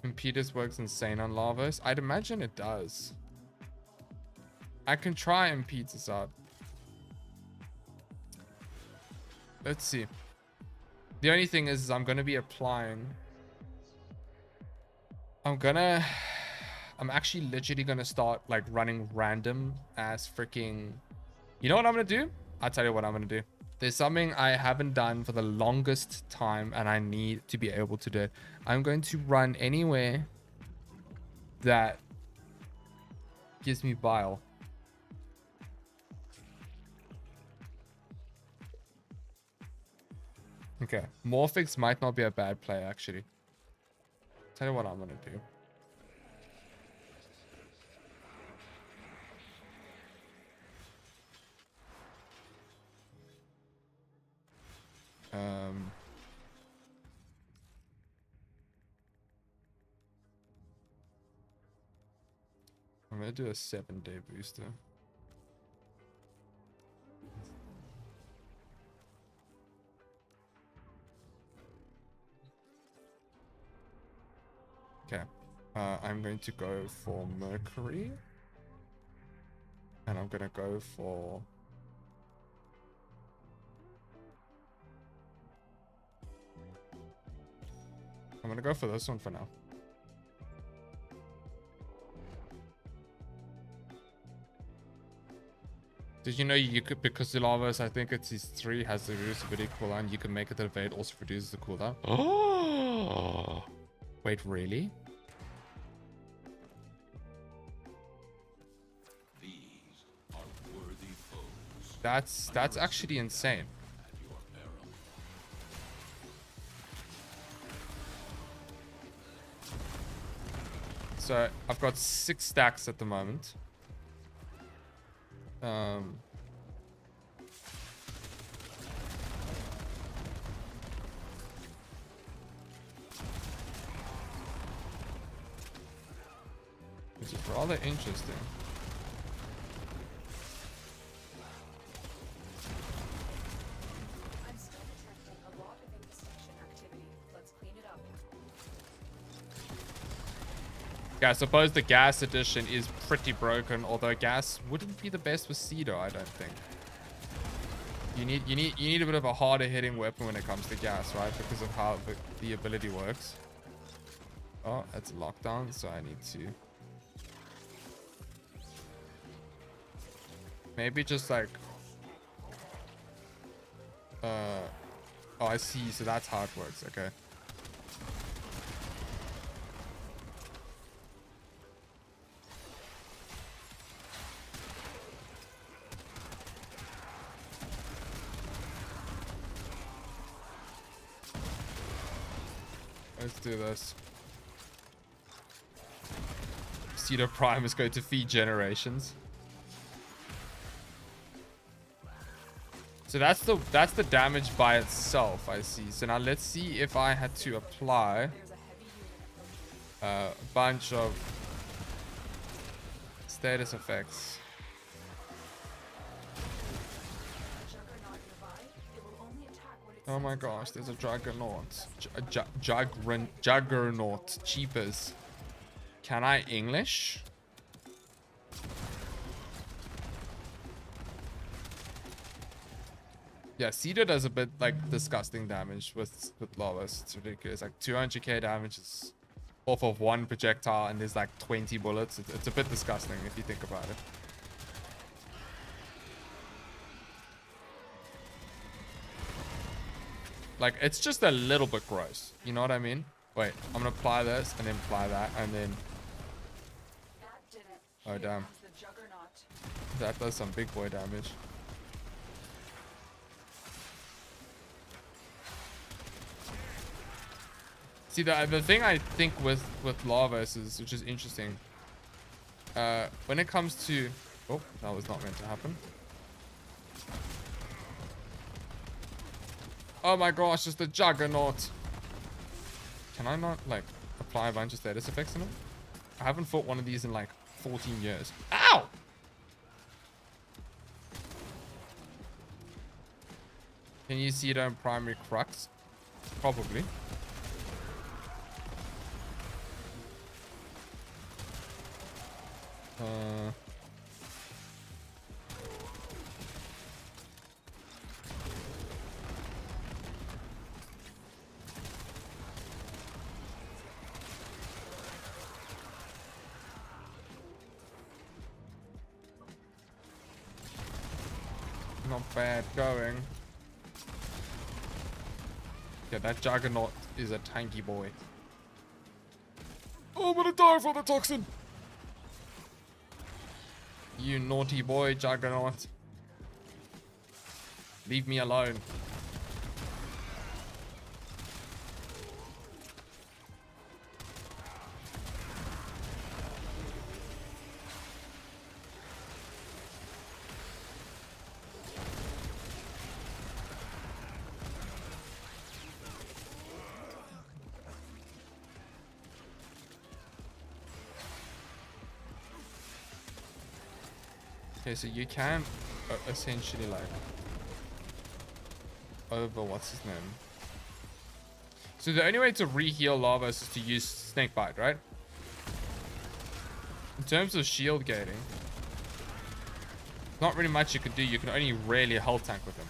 Speaker 1: Impetus works insane on Lavos. I'd imagine it does. I can try Impetus out. Let's see. The only thing is I'm going to be applying. I'm actually literally going to start like running random ass freaking. You know what I'm going to do? I'll tell you what I'm going to do. There's something I haven't done for the longest time and I need to be able to do it. I'm going to run anywhere that gives me bile. Okay, Morphix might not be a bad play actually. Tell you what I'm gonna do. I'm gonna do a 7-day booster. Okay, I'm going to go for Mercury, and I'm gonna go for this one for now. Did you know you could, because the Lavos, I think it's his 3 has the reduce ability cooldown, you can make it that evade also reduces the cooldown. Oh, wait, really?
Speaker 2: These are worthy foes.
Speaker 1: That's actually insane. So I've got 6 stacks at the moment. Which is rather interesting.
Speaker 3: I'm still detecting a lot of infestation activity. Let's clean it up.
Speaker 1: Yeah, I suppose the gas edition is pretty broken, although gas wouldn't be the best with Cedar, I don't think. You need a bit of a harder hitting weapon when it comes to gas, right? Because of how the ability works. Oh, that's a lockdown, so I need to maybe just like oh, I see, so that's how it works. Okay. Let's do this. Cedar Prime is going to feed generations. So that's the damage by itself, I see. So now let's see if I had to apply a bunch of status effects. Oh my gosh, there's a Juggernaut. Juggernaut. Cheapers. Can I English? Yeah, Cedar does a bit like disgusting damage with Lavos. It's ridiculous. Like 200k damage is off of one projectile and there's like 20 bullets. It's a bit disgusting if you think about it. Like, it's just a little bit gross. You know what I mean? Wait, I'm gonna apply this and then apply that and then... Oh, damn. That does some big boy damage. See, the thing I think with Lavos is, which is interesting, when it comes to... Oh, that was not meant to happen. Oh my gosh, it's the Juggernaut. Can I not, like, apply a bunch of status effects in it? I haven't fought one of these in, like, 14 years. Ow! Can you see it on primary crux? Probably. Not bad going. Yeah, that Juggernaut is a tanky boy. Oh, I'm gonna die for the toxin. You naughty boy, Juggernaut. Leave me alone. Okay, so you can essentially like over what's his name. So the only way to re-heal Lavos is to use Snakebite, right? In terms of shield gating, not really much you can do. You can only rarely health tank with him.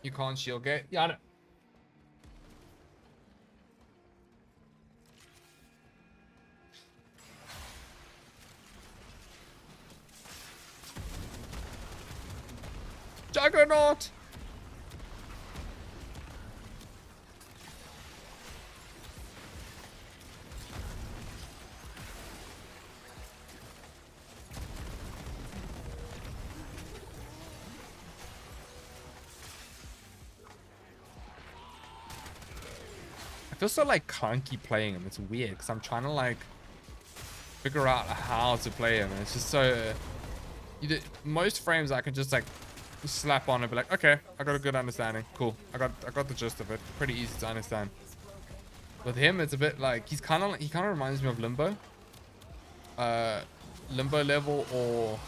Speaker 1: You can't shield gate. Yeah, I know. Juggernaut! feels so like clunky playing him. It's weird because I'm trying to like figure out how to play him, and it's just so most frames I can just like slap on and be like, okay, I got a good understanding, cool, I got the gist of it, pretty easy to understand. With him it's a bit like he kind of reminds me of Limbo level, or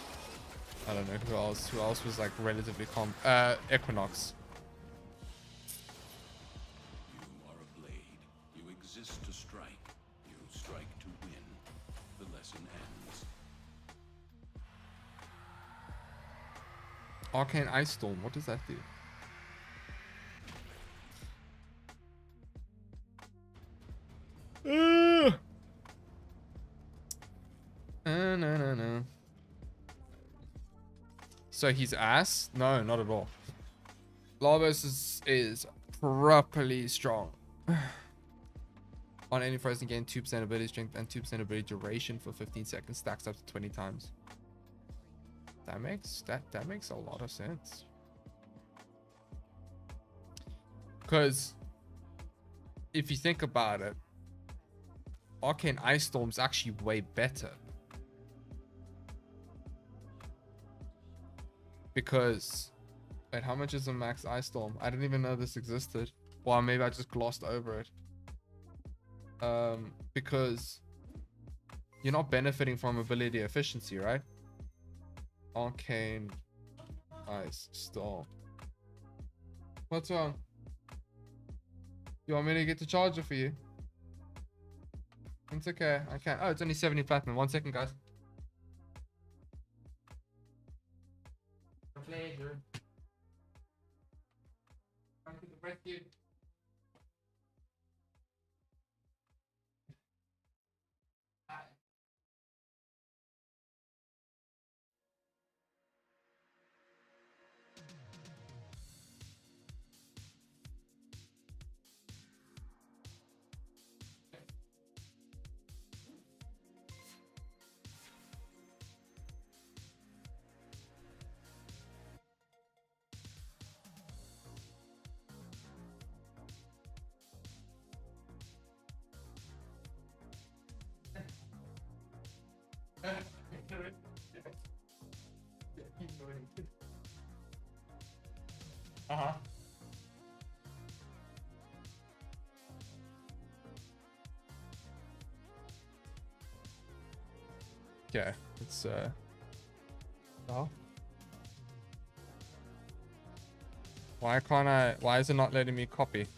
Speaker 1: I don't know who else was like relatively Equinox.
Speaker 2: You are a blade. You exist to strike. You strike to win. The lesson ends.
Speaker 1: Arcane Ice Storm, what does that do? No. So he's ass? No, not at all. Lavos is properly strong. On any frozen gain, 2% ability strength and 2% ability duration for 15 seconds, stacks up to 20 times. That makes a lot of sense. Because if you think about it, Arcane Ice Storm's actually way better. Because wait, how much is a max Ice Storm? I didn't even know this existed. Well, maybe I just glossed over it. Because you're not benefiting from ability efficiency, right? Arcane Ice Storm. What's wrong? You want me to get the charger for you? It's okay, I can't. Oh, it's only 70 platinum. 1 second, guys. A pleasure. Come to the rescue. Uh-huh. Okay, it's oh. Why is it not letting me copy? What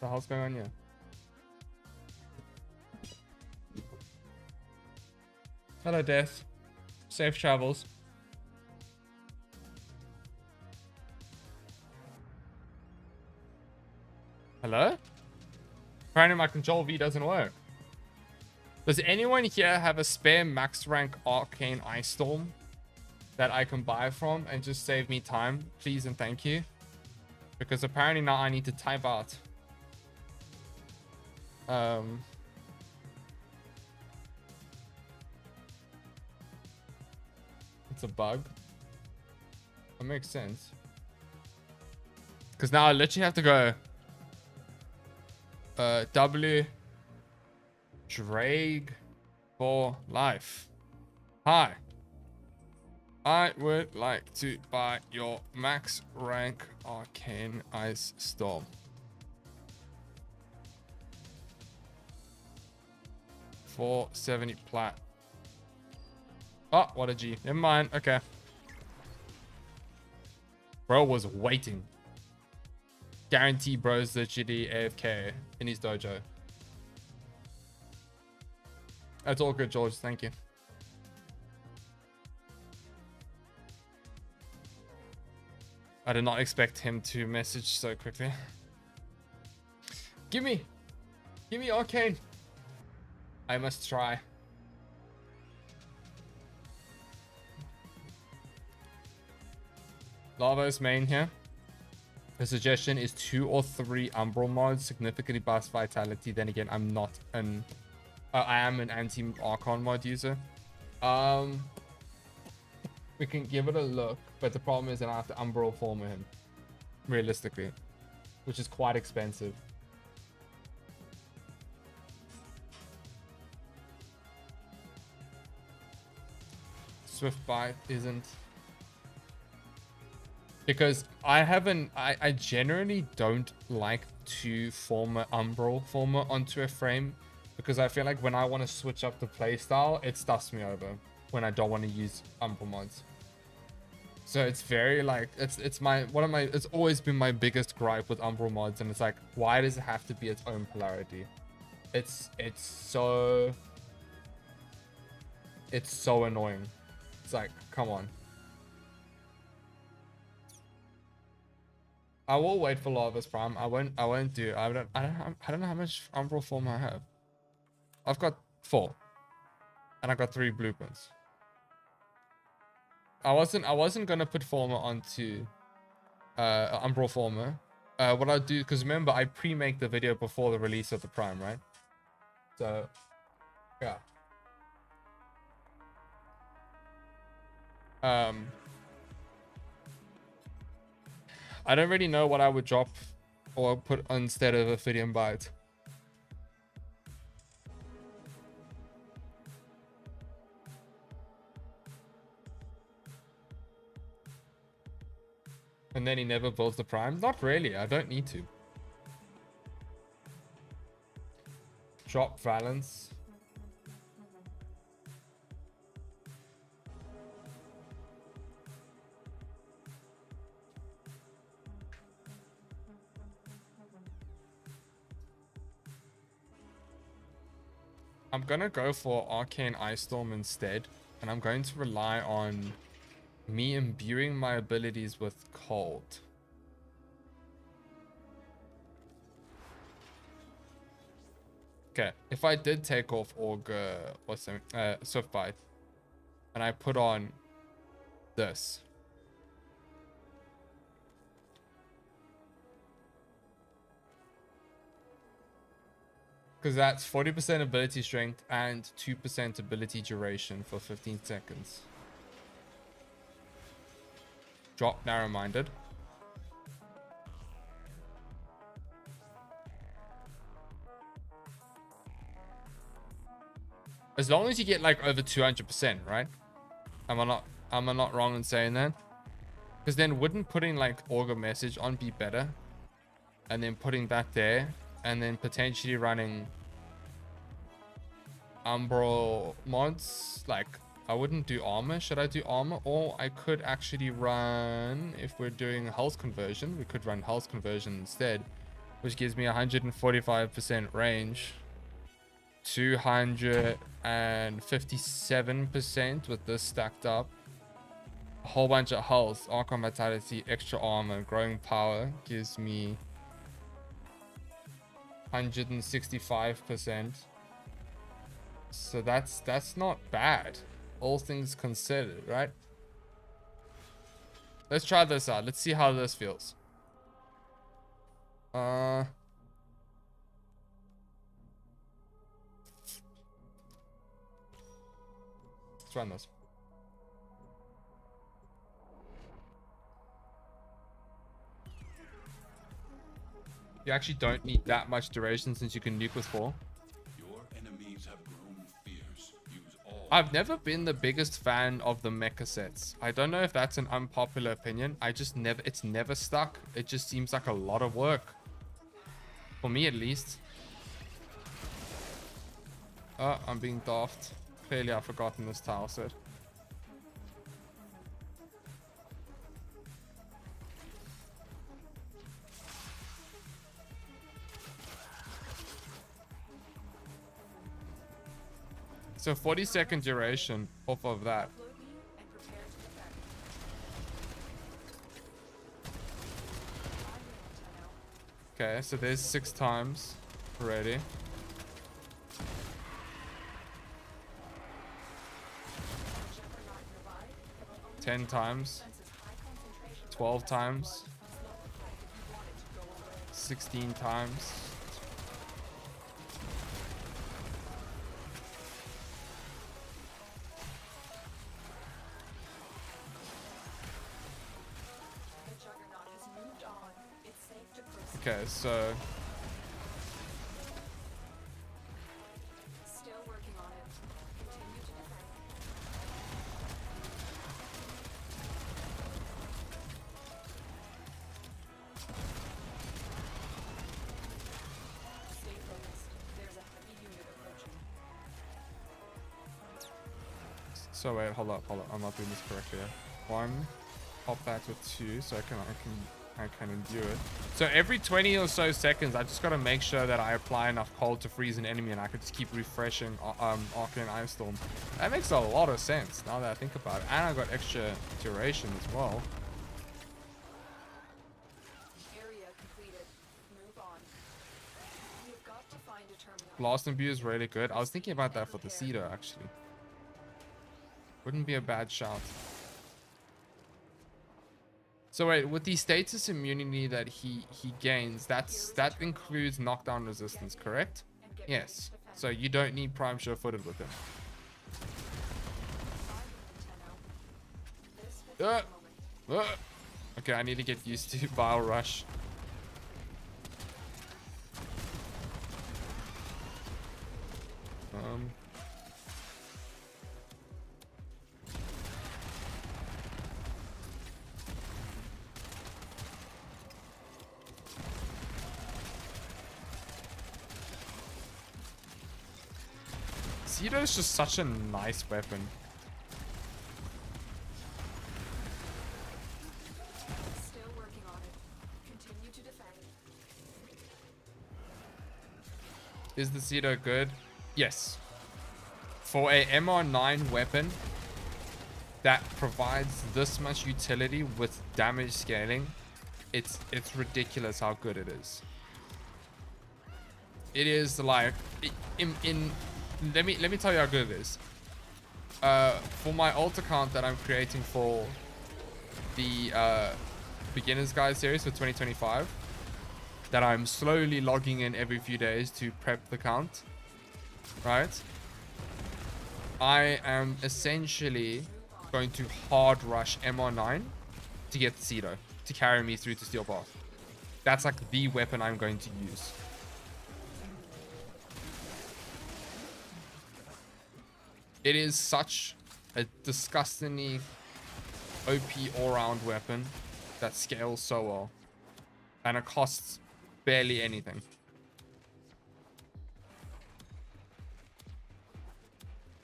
Speaker 1: the hell's going on here? Hello, Death. Safe travels. Hello? Apparently my control V doesn't work. Does anyone here have a spare max rank Arcane Ice Storm that I can buy from and just save me time? Please and thank you. Because apparently now I need to type out. It's a bug. That makes sense. Because now I literally have to go W Drag for life. Hi. I would like to buy your max rank Arcane Ice Storm. For 70 plat. Oh, what a G. Never mind. Okay. Bro was waiting. Guarantee bro's literally AFK in his dojo. That's all good, George. Thank you. I did not expect him to message so quickly. Give me Arcane. I must try. Lavos main here. The suggestion is 2 or 3 Umbral mods significantly boost vitality. Then again, I'm not an I am an anti-Archon mod user. We can give it a look, but the problem is that I have to Umbral form him, realistically, which is quite expensive. Swift Bite isn't. Because I generally don't like to form an Umbral former onto a frame, because I feel like when I want to switch up the playstyle, it stuffs me over when I don't want to use Umbral mods. So it's very like, it's always been my biggest gripe with Umbral mods, and it's like, why does it have to be its own polarity? It's so annoying. It's like, come on. I will wait for Lavos Prime. I don't know how much Umbral form I have. I've got 4. And I got 3 blueprints. I wasn't gonna put Former onto Umbral Former. What I'll do, because remember I pre-make the video before the release of the Prime, right? So yeah. I don't really know what I would drop or put instead of Ophidian Bite. And then he never builds the Prime? Not really, I don't need to. Drop Valence. I'm gonna go for Arcane Ice Storm instead, and I'm going to rely on me imbuing my abilities with cold. Okay, if I did take off Swift Bite, and I put on this. Because that's 40% ability strength and 2% ability duration for 15 seconds. Drop narrow-minded. As long as you get like over 200%, right? Am I not wrong in saying that? Because then wouldn't putting like Augur Message on be better? And then putting that there, and then potentially running Umbral mods. Like, I wouldn't do armor. Should I do armor? Or I could actually run, if we're doing health conversion, we could run health conversion instead, which gives me 145% range, 257% with this stacked up, a whole bunch of health, Archon Vitality, extra armor, growing power gives me 165%. So that's not bad, all things considered, right? Let's try this out. Let's see how this feels. Let's run this. You actually don't need that much duration since you can nuke with 4.
Speaker 2: Your enemies have grown fierce. Use all.
Speaker 1: I've never been the biggest fan of the mecha sets. I don't know if that's an unpopular opinion. It's never stuck. It just seems like a lot of work. For me at least. Oh, I'm being daft. Clearly I've forgotten this tile set. So 40-second duration off of that.
Speaker 3: Upload me and prepare to defend. I'm real, Tenno.
Speaker 1: Okay, so there's 6 times already. 10 times. 12 times. 16 times. Okay, so
Speaker 3: Still working on it. Continue to defend.
Speaker 1: So wait, hold up. I'm not doing this correctly. One, pop that with two, so I can endure it. So every 20 or so seconds, I just gotta make sure that I apply enough cold to freeze an enemy, and I could just keep refreshing Arcane Ice Storm. That makes a lot of sense now that I think about it, and I got extra duration as well.
Speaker 3: Area completed. Move on. You've got to find a terminal.
Speaker 1: Blast and View is really good. I was thinking about that for the Cedar actually. Wouldn't be a bad shout. So wait, with the status immunity that he gains, that includes knockdown resistance, correct? Yes. So you don't need Prime Sure-Footed with him. Okay, I need to get used to Vile Rush. Cedo is just such a nice weapon.
Speaker 3: Still working on it. Continue to defend.
Speaker 1: Is the Cedo good? Yes. For a MR9 weapon that provides this much utility with damage scaling, it's ridiculous how good it is. It is like let me tell you how good it is. For my alt account that I'm creating for the beginner's guide series for 2025, that I'm slowly logging in every few days to prep the count, right? I am essentially going to hard rush MR9 to get the Cedo to carry me through to Steel Path. That's like the weapon I'm going to use. It is such a disgustingly OP all-round weapon that scales so well, and it costs barely anything.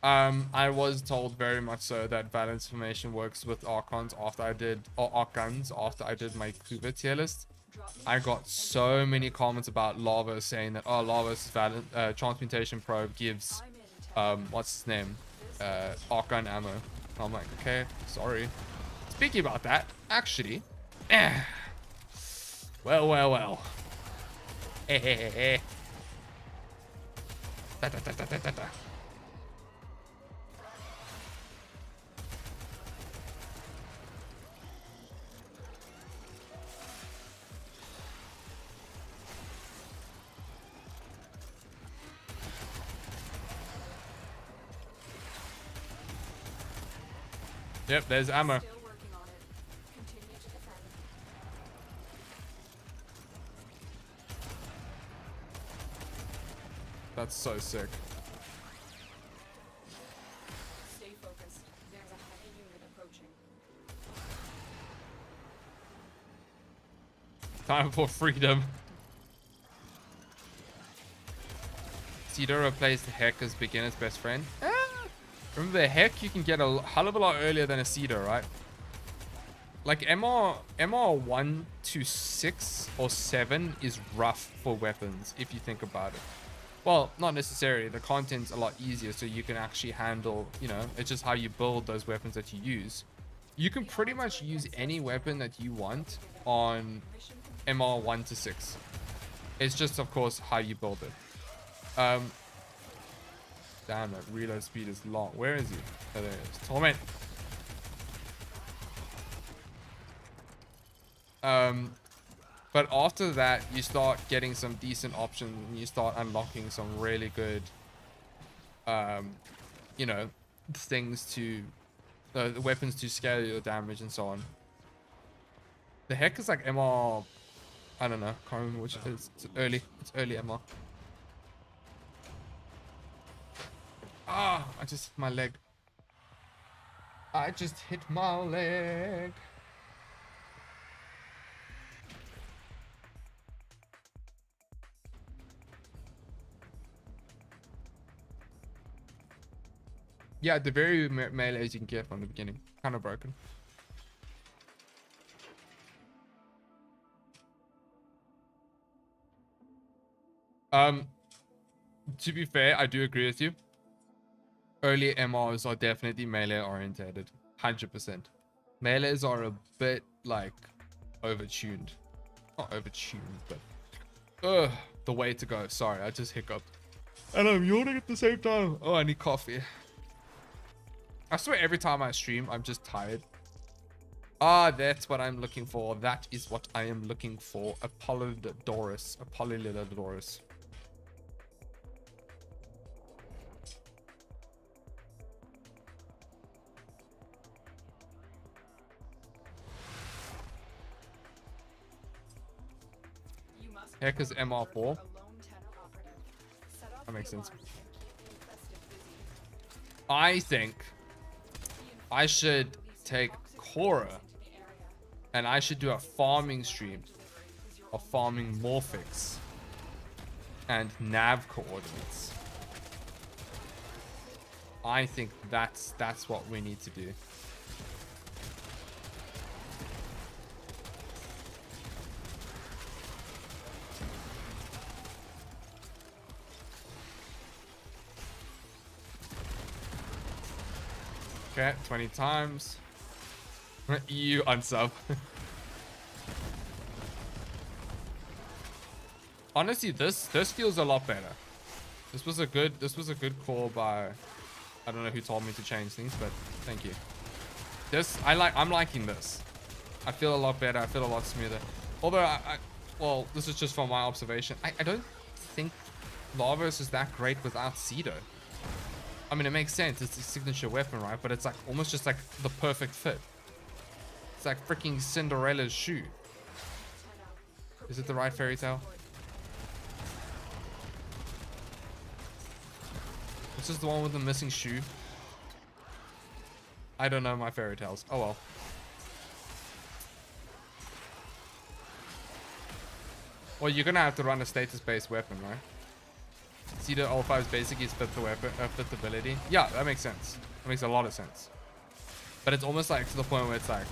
Speaker 1: I was told very much so that Valence Formation works with Archons after I did, or Archons after I did my Kuba tier list. I got so many comments about Lavos saying that, oh, Lavos Transmutation Probe gives, what's his name? Arcane ammo. I'm like, okay, sorry. Speaking about that, actually, well. Da, da, da, da, da, da. Yep, there's ammo.
Speaker 3: Still working on it. Continue to defend.
Speaker 1: That's so sick.
Speaker 3: Stay focused. There's a heavy unit approaching.
Speaker 1: Time for freedom. Cedo replaced the Heck as beginner's best friend. Remember the Heck you can get a hell of a lot earlier than a Cedo, right? Like MR 1 to 6 or 7 is rough for weapons if you think about it. Well, not necessarily. The content's a lot easier, so you can actually handle, you know, it's just how you build those weapons that you use. You can pretty much use any weapon that you want on MR 1 to 6. It's just, of course, how you build it. Damn, that reload speed is long. Where is he? Oh, there he is. Torment. But after that, you start getting some decent options, and you start unlocking some really good, you know, things to, the weapons to scale your damage and so on. The Heck is like MR, I don't know, can't remember which it is. It's early MR. Ah, I just hit my leg. I just hit my leg. Yeah, the very melees you can get from the beginning. Kind of broken. To be fair, I do agree with you. Early MRs are definitely melee orientated. 100%. Melees are a bit like overtuned. Not overtuned, but the way to go. Sorry, I just hiccuped. And I'm yawning at the same time. Oh, I need coffee. I swear every time I stream, I'm just tired. Ah, that's what I'm looking for. That is what I am looking for. Apollodorus. Apollodorus. Heck is MR4. That makes sense. I think I should take Cora and I should do a farming stream of farming Morphix and nav coordinates. I think that's what we need to do. Okay, 20 times. You unsub. Honestly, this feels a lot better. This was a good call by, I don't know who told me to change things, but thank you. I'm liking this. I feel a lot better. I feel a lot smoother. Although well, this is just from my observation. I don't think Lavos is that great without Cedo. I mean, it makes sense. It's a signature weapon, right? But it's like almost just like the perfect fit. It's like freaking Cinderella's shoe. Is it the right fairy tale? This is the one with the missing shoe. I don't know my fairy tales. Oh well. Well, you're gonna have to run a status-based weapon, right? Cedar All-5's basic is fit the weapon, fit the ability. Yeah, that makes sense. That makes a lot of sense. But it's almost like to the point where it's like,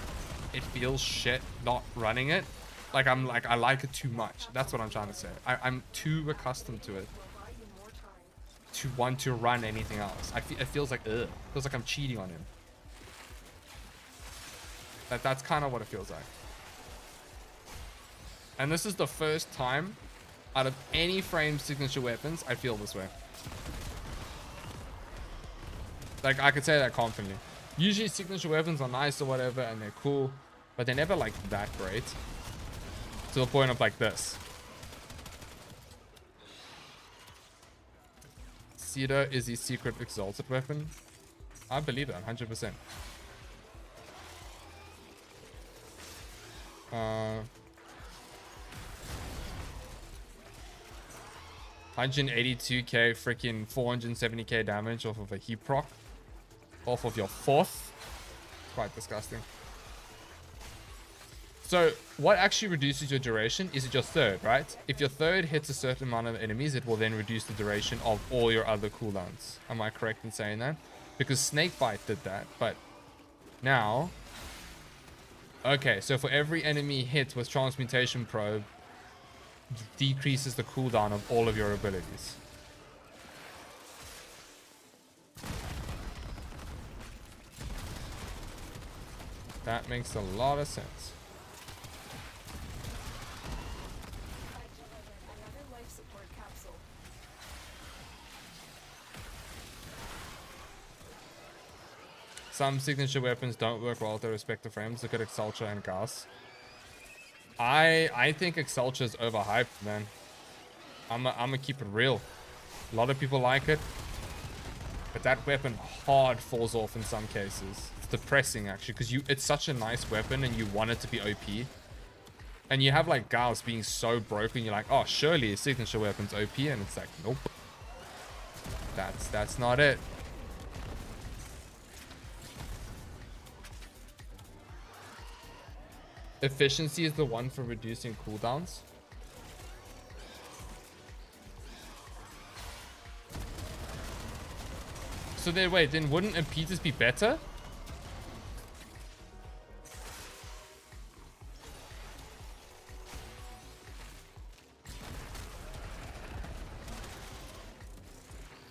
Speaker 1: it feels shit not running it. Like I like it too much. That's what I'm trying to say. I'm too accustomed to it to want to run anything else. It feels like, ugh. It feels like I'm cheating on him. That's kind of what it feels like. And this is the first time out of any frame signature weapons I feel this way. Like, I could say that confidently. Usually signature weapons are nice or whatever and they're cool, but they're never like that great. To the point of like this. Cedar is the secret exalted weapon. I believe that 100%. 182k freaking 470k damage off of a heap proc. Off of your fourth. Quite disgusting. So what actually reduces your duration? Is it your third, right? If your third hits a certain amount of enemies, it will then reduce the duration of all your other cooldowns. Am I correct in saying that? Because Snakebite did that, but now... Okay, so for every enemy hit with Transmutation Probe, decreases the cooldown of all of your abilities. That makes a lot of sense. Some signature weapons don't work well with their respective frames. Look at Exultra and Gas. I think Exultra is overhyped, man. I'm gonna keep it real. A lot of people like it, but that weapon hard falls off in some cases. It's depressing actually, because it's such a nice weapon and you want it to be OP. And you have like Gauss being so broken, you're like, oh, surely a signature weapon's OP, and it's like, nope. That's not it. Efficiency is the one for reducing cooldowns. So then wait, then wouldn't impeders be better?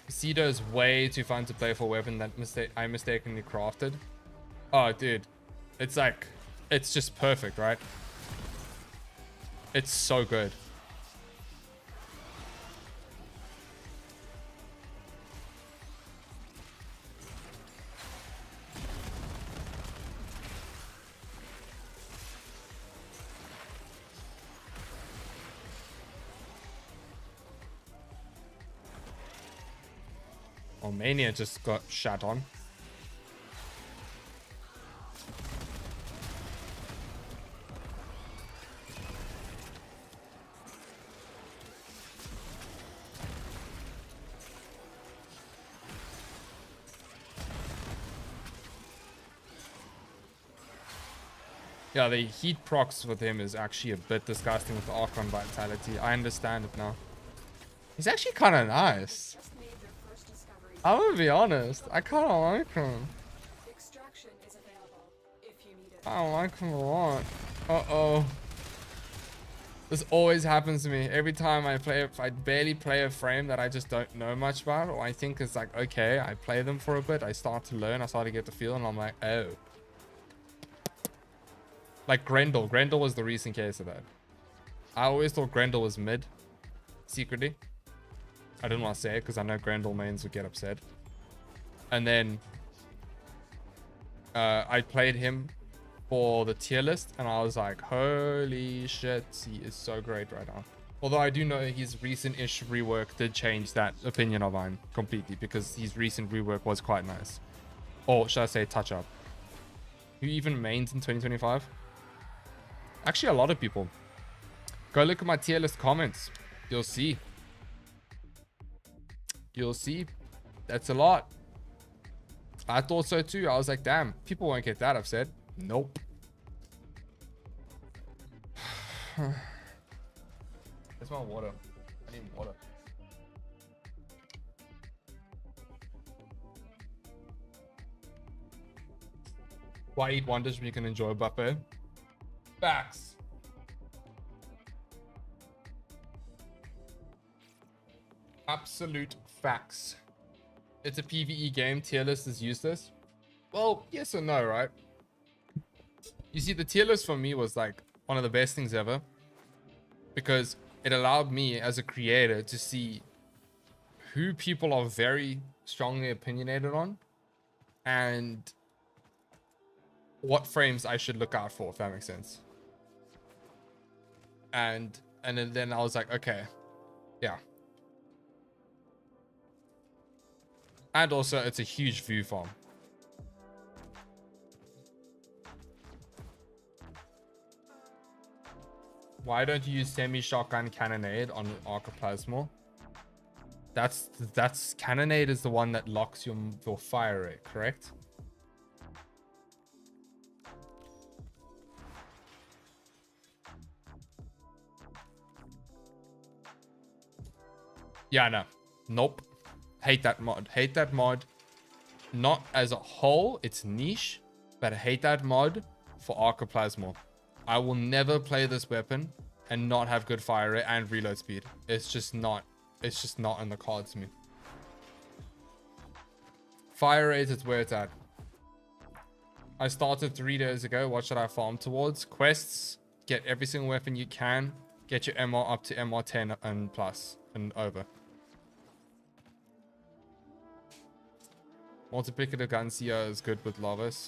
Speaker 1: Cedar is way too fun to play for a weapon that I mistakenly crafted. Oh, dude. It's like, it's just perfect, right? It's so good. Oh, Mania just got shot on. Yeah, the heat procs with him is actually a bit disgusting with the Archon Vitality. I understand it now. He's actually kind of nice.
Speaker 3: Just made their first discovery.
Speaker 1: I'm gonna be honest. I kind of like him.
Speaker 3: Extraction is available if you need it.
Speaker 1: I don't like him a lot. Uh-oh. This always happens to me. Every time I play, I barely play a frame that I just don't know much about, or I think it's like, okay, I play them for a bit, I start to learn, I start to get the feel, and I'm like, oh. Like Grendel. Grendel was the recent case of that. I always thought Grendel was mid. Secretly. I didn't want to say it because I know Grendel mains would get upset. And then I played him for the tier list and I was like, holy shit, he is so great right now. Although I do know his recent-ish rework did change that opinion of mine completely, because his recent rework was quite nice. Or should I say touch-up. Who even mains in 2025? Actually, a lot of people. Go look at my tier list comments. You'll see. You'll see. That's a lot. I thought so too. I was like, damn, people won't get that upset. Nope. Where's my water? I need water. Why eat one dish when you can enjoy a buffet? Facts. Absolute facts. It's a PvE game. Tier list is useless. Well, yes or no, right? You see, the tier list for me was like one of the best things ever, because it allowed me as a creator to see who people are very strongly opinionated on and what frames I should look out for, if that makes sense. And then I was like, okay, yeah. And also, it's a huge view farm. Why don't you use semi-shotgun cannonade on Arcoplasmal? That's cannonade is the one that locks your fire rate, correct? Yeah, no. Nope. Hate that mod. Hate that mod. Not as a whole, it's niche, but I hate that mod for Arcoplasmal. I will never play this weapon and not have good fire rate and reload speed. It's just not in the cards to me. Fire rate is where it's at. I started 3 days ago. What should I farm towards? Quests. Get every single weapon you can. Get your MR up to MR 10 and plus and over. Multiplicative gun CO is good with Lavos.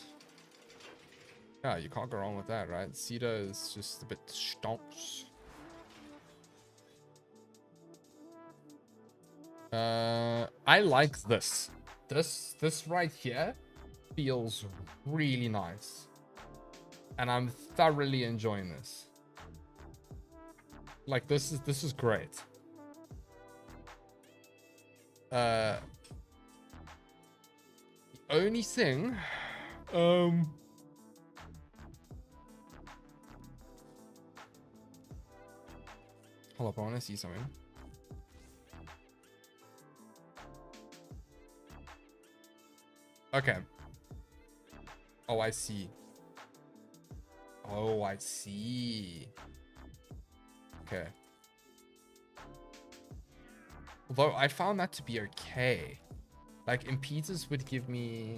Speaker 1: Yeah, you can't go wrong with that, right? Cedar is just a bit stomps. I like this. This right here feels really nice. And I'm thoroughly enjoying this. Like, this is great. The only thing, hold up, I want to see something. Okay. Oh, I see. Oh, I see. Okay. Although I found that to be okay. Like, impeders would give me...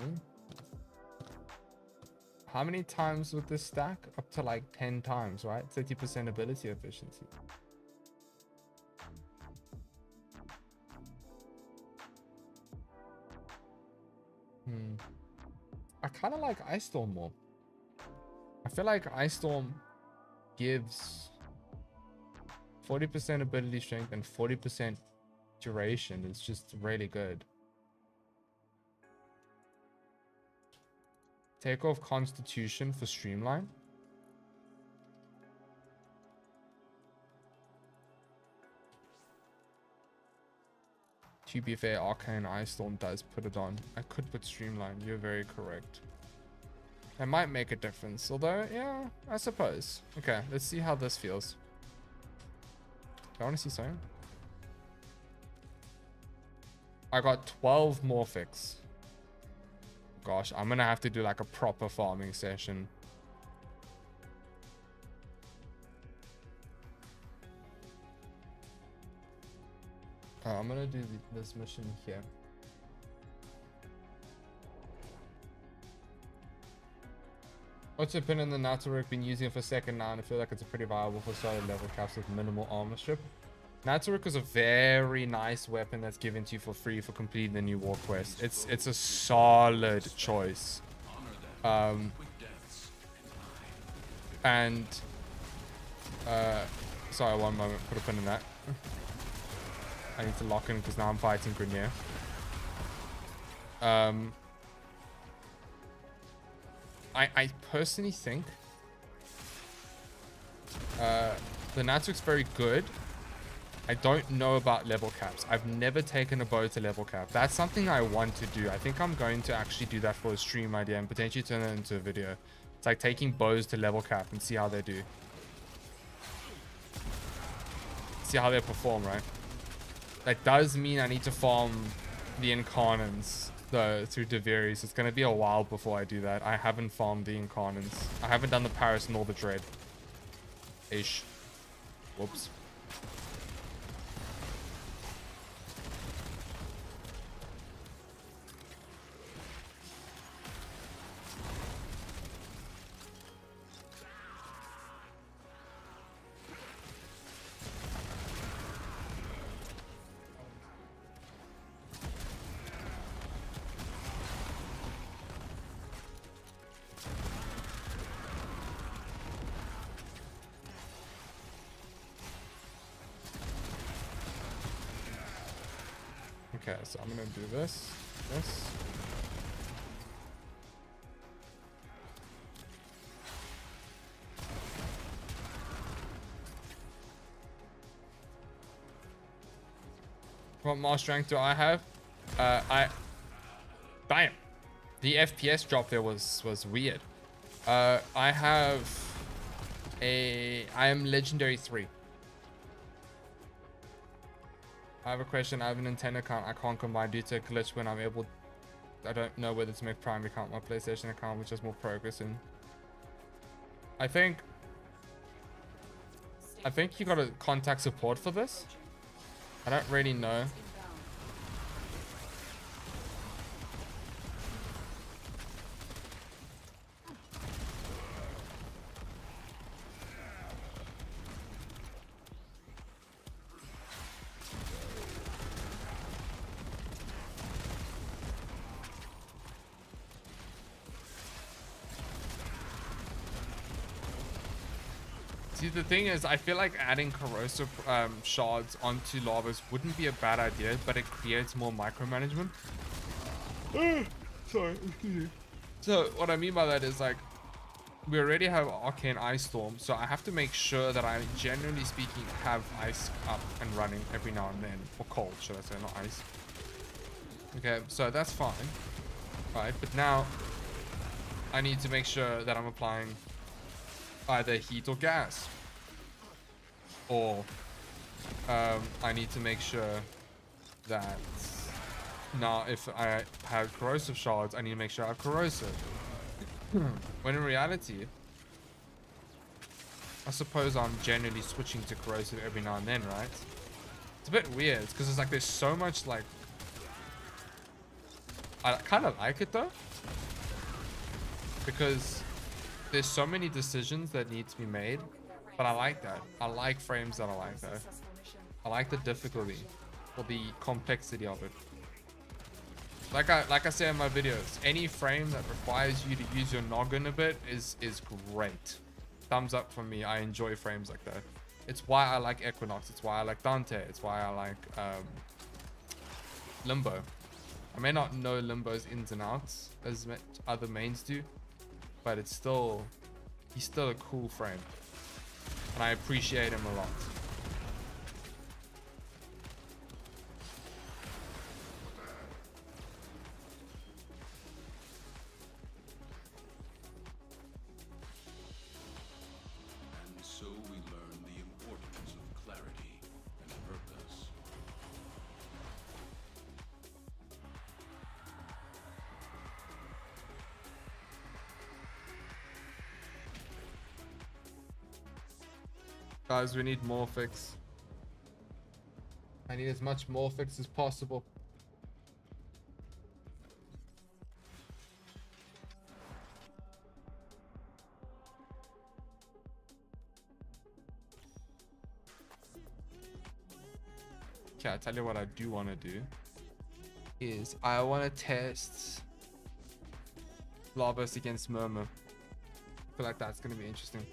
Speaker 1: How many times would this stack? Up to like 10 times, right? 30% ability efficiency. I kind of like Ice Storm more. I feel like Ice Storm gives 40% ability strength and 40% duration. It's just really good. Take off Constitution for Streamline. To be fair, Arcane Ice Storm does put it on. I could put Streamline. You're very correct. That might make a difference. Although, yeah, I suppose. Okay, let's see how this feels. I want to see something. I got 12 Morphics. Gosh, I'm gonna have to do like a proper farming session. I'm gonna do this mission here. What's your opinion on the Natsurik? Been using it for second now, and I feel like it's a pretty viable for solid level caps with minimal armor strip. Natsurik is a very nice weapon that's given to you for free for completing the new war quest. It's a solid choice. Sorry, one moment. Put a pin in that. I need to lock in because now I'm fighting Grenier. I personally think the Natsurik's very good. I don't know about level caps. I've never taken a bow to level cap. That's something I want to do. I think I'm going to actually do that for a stream idea and potentially turn it into a video. It's like taking bows to level cap and see how they do. See how they perform, right? That does mean I need to farm the Incarnants though through Deveries. It's going to be a while before I do that. I haven't farmed the Incarnants. I haven't done the Paris nor the Dread. Ish. Whoops. Okay, so I'm gonna do this. What more strength do I have? Damn. The FPS drop there was weird. I am legendary 3. I have a question. I have a Nintendo account I can't combine due to a glitch when I'm able. I don't know whether to make Prime account my PlayStation account, which has more progress in. I think you gotta contact support for this. I don't really know. See, the thing is, I feel like adding corrosive shards onto Lavos wouldn't be a bad idea, but it creates more micromanagement. Sorry, excuse me. So what I mean by that is, like, we already have Arcane Ice Storm, so I have to make sure that I, generally speaking, have ice up and running every now and then. Or cold, should I say, not ice. Okay, so that's fine. Right, but now I need to make sure that I'm applying either heat or gas, or I need to make sure that Now, if I have corrosive shards, I need to make sure I have corrosive. When in reality, I suppose I'm generally switching to corrosive every now and then, right? It's a bit weird because it's like there's so much like... I kind of like it though. Because there's so many decisions that need to be made. But I like that. I like frames that are like that. I like the difficulty or the complexity of it. Like I say in my videos, any frame that requires you to use your noggin a bit is great. Thumbs up for me. I enjoy frames like that. It's why I like Equinox. It's why I like Dante. It's why I like Limbo. I may not know Limbo's ins and outs as other mains do, but it's still, he's still a cool frame, and I appreciate him a lot.
Speaker 2: And so we learn the importance of clarity and purpose.
Speaker 1: Guys, we need more fix. I need as much more fix as possible. Okay, I'll tell you what I do want to do is I want to test Lavos against Murmur. I feel like that's going to be interesting.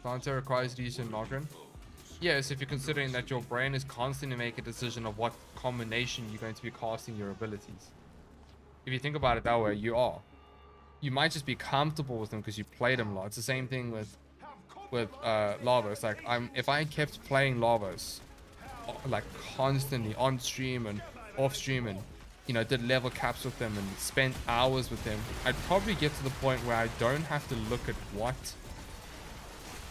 Speaker 1: Dante requires you to use your noggin. Yes, if you're considering that your brain is constantly making a decision of what combination you're going to be casting your abilities. If you think about it that way, you are. You might just be comfortable with them because you played them a lot. It's the same thing with Lavos. Like if I kept playing Lavos like constantly on stream and off stream and did level caps with them and spent hours with them, I'd probably get to the point where I don't have to look at what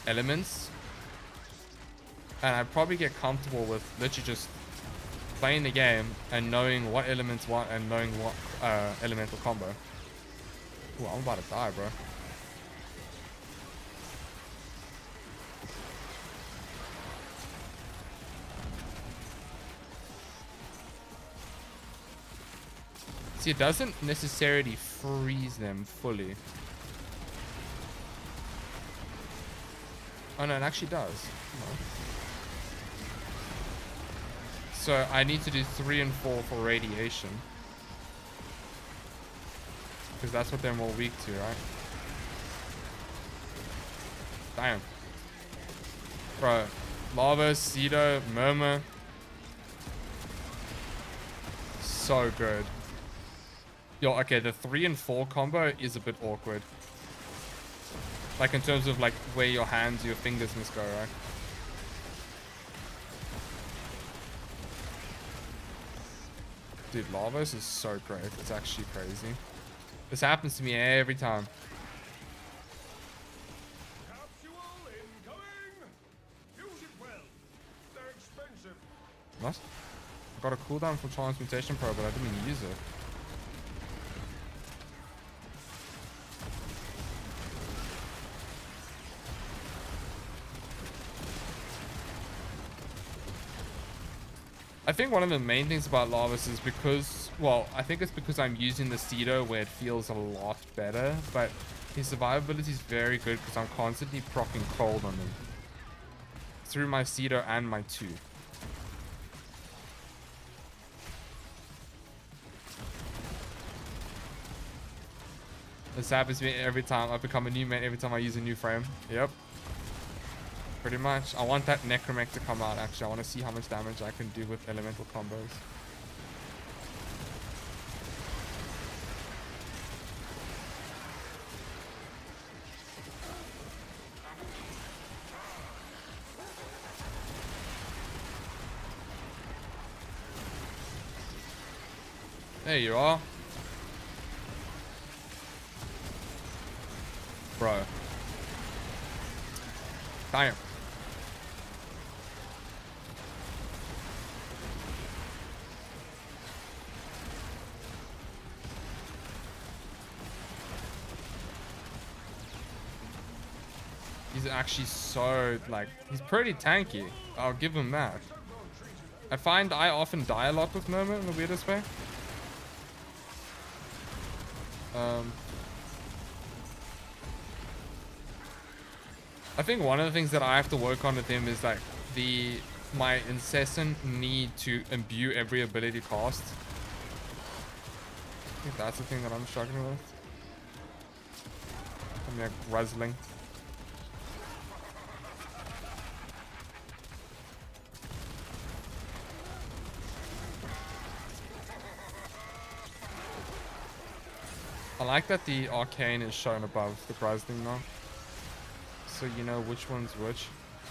Speaker 1: elements, and I'd probably get comfortable with literally just playing the game and knowing what elements what and knowing what elemental combo. Ooh, I'm about to die, bro. See, it doesn't necessarily freeze them fully. Oh no, it actually does. No. So I need to do 3 and 4 for radiation. Because that's what they're more weak to, right? Damn. Bro. Lavos, Cedo, Murmur. So good. Yo, okay, the 3 and 4 combo is a bit awkward. Like in terms of like where your hands, your fingers must go, right? Dude, Lavos is so great. It's actually crazy. This happens to me every time. What? I got a cooldown for Transmutation Pro, but I didn't even use it. I think one of the main things about Lavos is because, well, I think it's because I'm using the Cedo where it feels a lot better, but his survivability is very good because I'm constantly proccing cold on him. Through my Cedo and my 2. This happens to me every time. I become a new man every time I use a new frame. Yep. Pretty much. I want that Necromech to come out, actually. I want to see how much damage I can do with elemental combos. There you are. Bro. Damn. He's actually so, like, he's pretty tanky. I'll give him that. I find I often die a lot with Murmur in the weirdest way. I think one of the things that I have to work on with him is like my incessant need to imbue every ability cast. I think that's the thing that I'm struggling with. I'm like guzzling. I like that the Arcane is shown above the Guzzling now. So you know which one's which,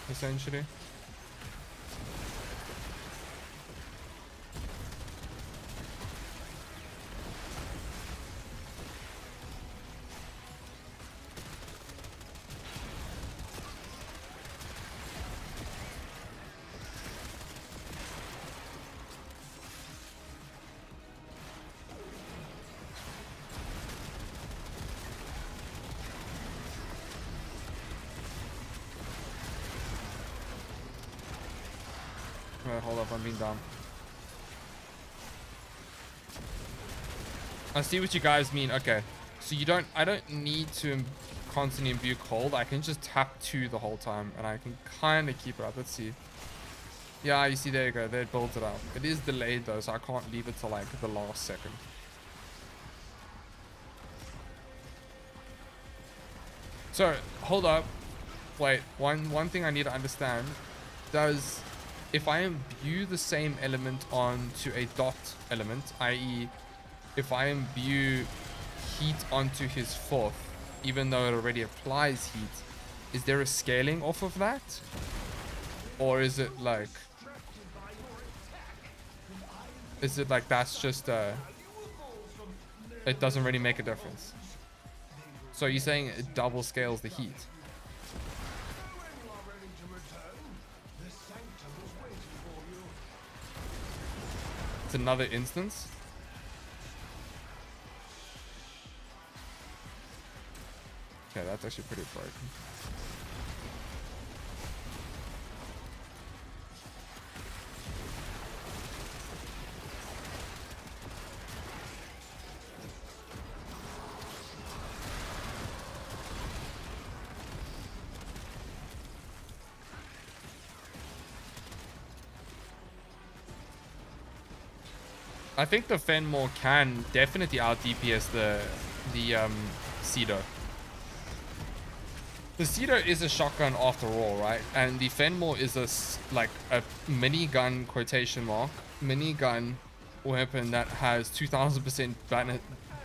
Speaker 1: essentially. Hold up, I'm being dumb. I see what you guys mean. Okay, so I don't need to constantly imbue cold. I can just tap 2 the whole time and I can kind of keep it up. Let's see. Yeah, you see, there you go. There it builds it up. It is delayed though, so I can't leave it till like the last second. So hold up. Wait, one thing I need to understand. If I imbue the same element onto a dot element, i.e. if I imbue heat onto his 4th, even though it already applies heat, is there a scaling off of that? Or is it like that's just it doesn't really make a difference? So you're saying it double scales the heat? It's another instance. Okay, that's actually pretty broken. I think the Phenmor can definitely out DPS the Cedo. The Cedo is a shotgun after all, right? And the Phenmor is like a minigun quotation mark minigun weapon that has 2000%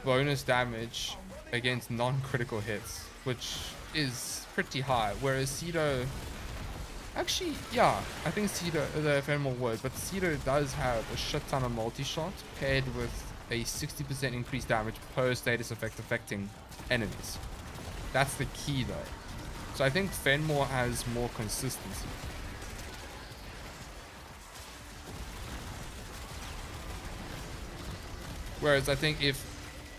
Speaker 1: bonus damage against non-critical hits, which is pretty high. Whereas Cedo, actually, yeah, I think Cedo, the Phenmor would, but Cedo does have a shit ton of multi-shot paired with a 60% increased damage per status effect affecting enemies. That's the key though. So I think Phenmor has more consistency. Whereas I think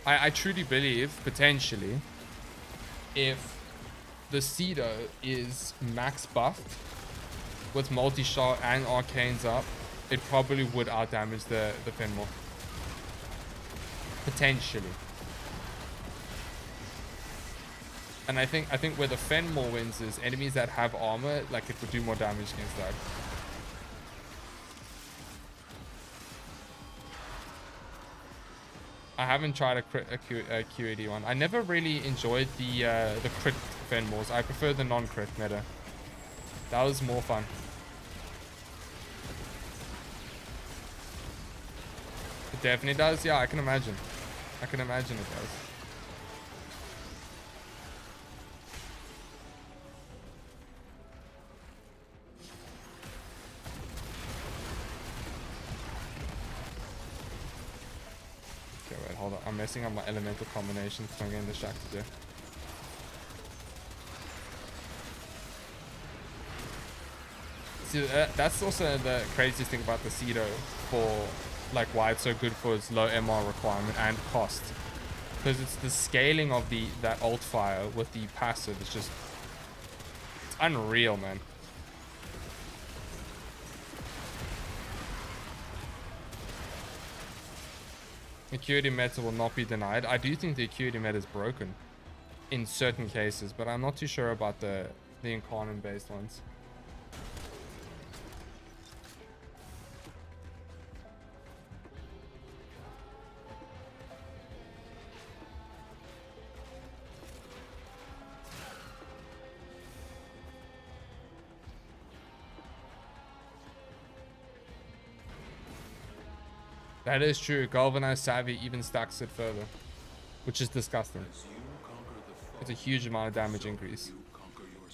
Speaker 1: I truly believe, potentially, if the Cedo is max buffed with multi-shot and arcanes up, it probably would outdamage the Phenmor. Potentially. And I think where the Phenmor wins is enemies that have armor, like it would do more damage against that. I haven't tried a QAD one. I never really enjoyed the crit Phenmors. I prefer the non-crit meta. That was more fun. It definitely does. Yeah, I can imagine. I can imagine it does. Okay, wait, hold on. I'm messing up my elemental combinations because I'm getting distracted there. See, that's also the craziest thing about the Cedo for like why it's so good for its low MR requirement and cost. Because it's the scaling of that alt fire with the passive is just it's unreal, man. Acuity meta will not be denied. I do think the acuity meta is broken in certain cases, but I'm not too sure about the Arcane based ones. That is true. Galvanized Savvy even stacks it further, which is disgusting. It's a huge amount of damage increase.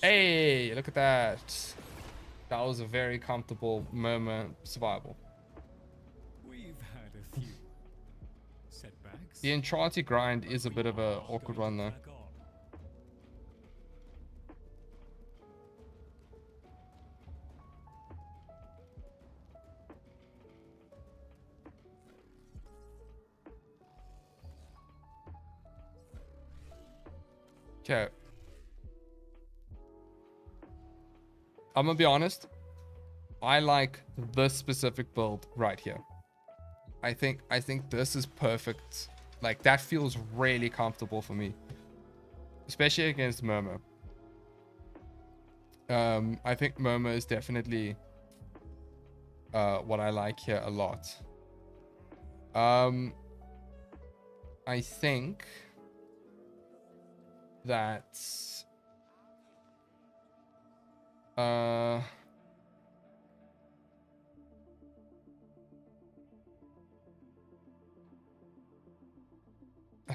Speaker 1: Hey, look at that. That was a very comfortable Murmur survival.
Speaker 4: We've had a few setbacks.
Speaker 1: The Enchanted grind is a bit of a awkward one though. Okay. I'm gonna be honest. I like this specific build right here. I think this is perfect. Like that feels really comfortable for me. Especially against Murmur. I think Murmur is definitely what I like here a lot. I think that I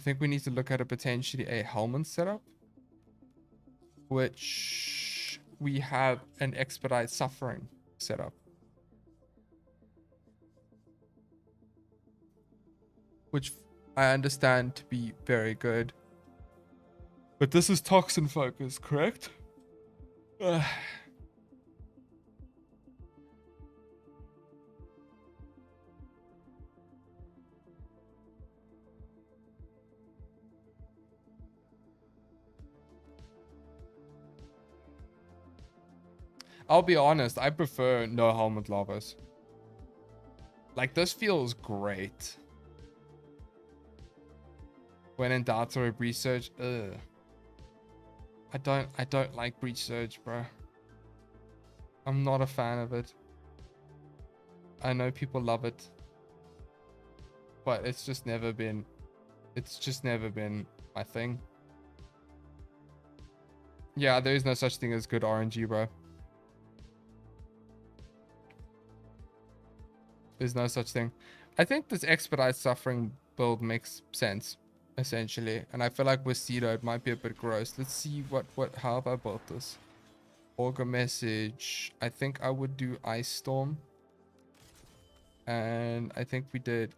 Speaker 1: think we need to look at potentially a helmet setup, which we have an expedite suffering setup, which I understand to be very good. But this is toxin focus, correct? I'll be honest, I prefer no helmet Lavos. Like this feels great. When in doubt or a breach surge, ugh. I don't like breach surge, bro. I'm not a fan of it. I know people love it, but it's just never been my thing. Yeah, there is no such thing as good RNG, bro. There's no such thing. I think this expedite suffering build makes sense, essentially. And I feel like with Cedo, it might be a bit gross. Let's see how have I built this? Augur message. I think I would do Ice Storm. And I think we did.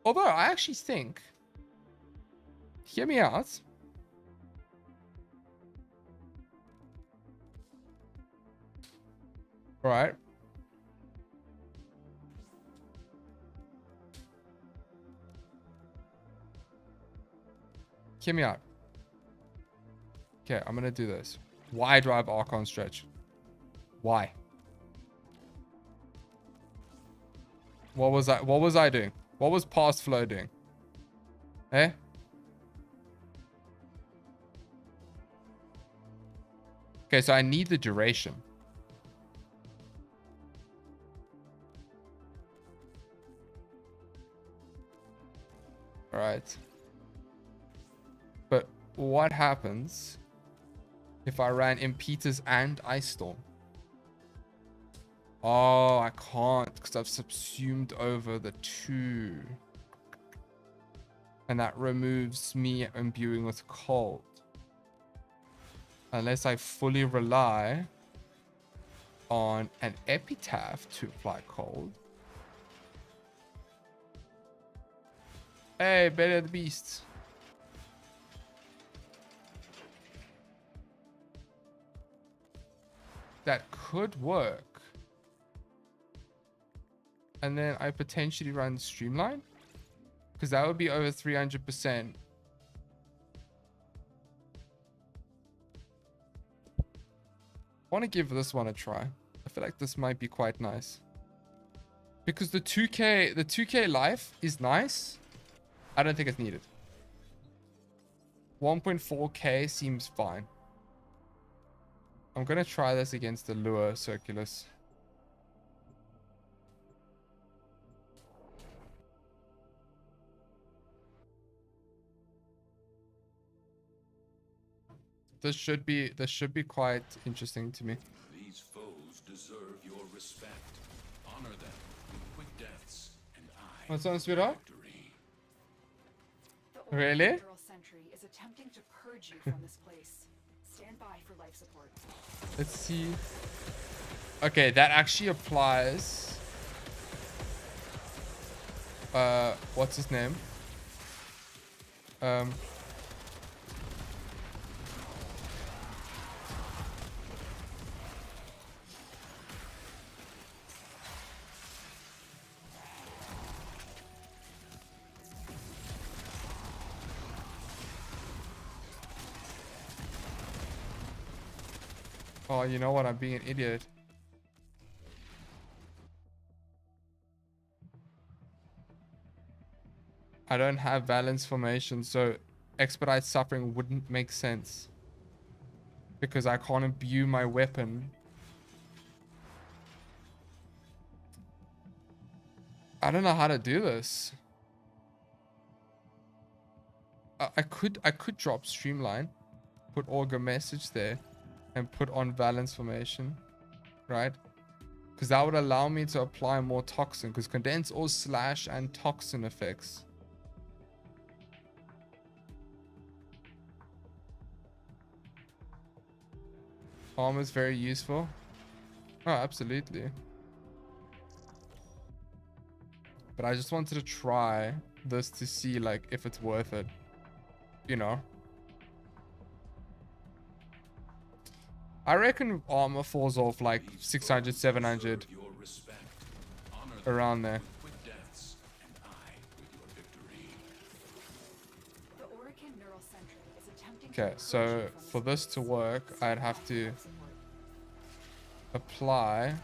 Speaker 1: Although I actually think, hear me out. All right. Hear me out. Okay, I'm gonna do this. Why do I have Arcane stretch? Why? What was I doing? What was past flow doing? Eh? Okay, so I need the duration. All right. But what happens if I ran Impetus and Ice Storm? Oh, I can't because I've subsumed over the 2. And that removes me imbuing with cold. Unless I fully rely on an Epitaph to apply cold. Hey, Belly of the Beast. that could work. And then I potentially run Streamline. Because that would be over 300%. I want to give this one a try. I feel like this might be quite nice. Because the 2K life is nice. I don't think it's needed. 1.4K seems fine. I'm going to try this against the Lure Circulus. This should be quite interesting to me.
Speaker 2: These foes deserve your respect. Honor them with quick deaths, and I
Speaker 1: What's on, sweetheart?
Speaker 2: victory.
Speaker 3: The
Speaker 1: Really?
Speaker 3: Orbital Sentry is attempting to purge you from this place. Stand by for life support.
Speaker 1: Let's see. Okay, that actually applies. What's his name? Oh, you know what? I'm being an idiot. I don't have balance formation, so expedite suffering wouldn't make sense. Because I can't imbue my weapon. I don't know how to do this. I could drop Streamline, put Augur Message there, and put on Valence Formation, right? Because that would allow me to apply more Toxin, because Condense or Slash and Toxin effects. Armor is very useful. Oh, absolutely. But I just wanted to try this to see, like, if it's worth it. You know? I reckon armor falls off like 600, 700.
Speaker 2: Your respect. Honor them
Speaker 1: Around there.
Speaker 2: with quick deaths, and I with your victory.
Speaker 3: The Oricane Neural Sentry is attempting
Speaker 1: Okay,
Speaker 3: to
Speaker 1: so
Speaker 3: purge you from
Speaker 1: for this to
Speaker 3: place.
Speaker 1: work,
Speaker 3: Stand
Speaker 1: I'd
Speaker 3: by
Speaker 1: have
Speaker 3: for
Speaker 1: to
Speaker 3: life support.
Speaker 1: apply.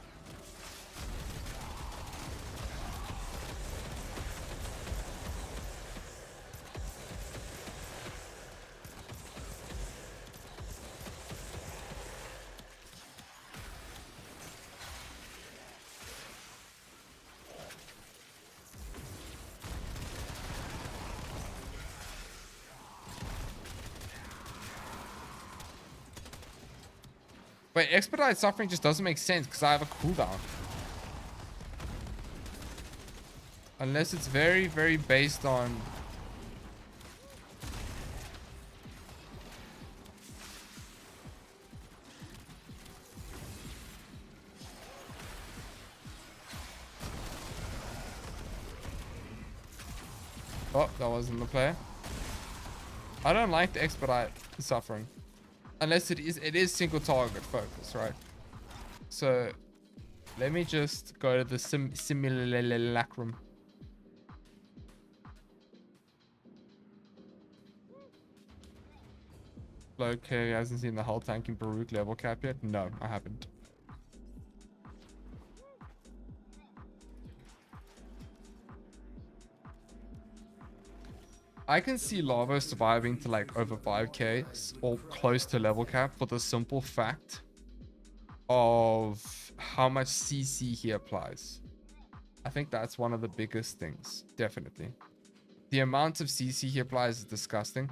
Speaker 1: Wait, expedite suffering just doesn't make sense because I have a cooldown. Unless it's very, very based on... Oh, that wasn't the play. I don't like the expedite suffering. Unless it is single target focus, right? So let me just go to the simulacrum. Okay, hasn't seen the hull tank in Baruch level cap yet? No, I haven't. I can see Lavos surviving to like over 5k or close to level cap for the simple fact of how much CC he applies. I think that's one of the biggest things, definitely. The amount of CC he applies is disgusting.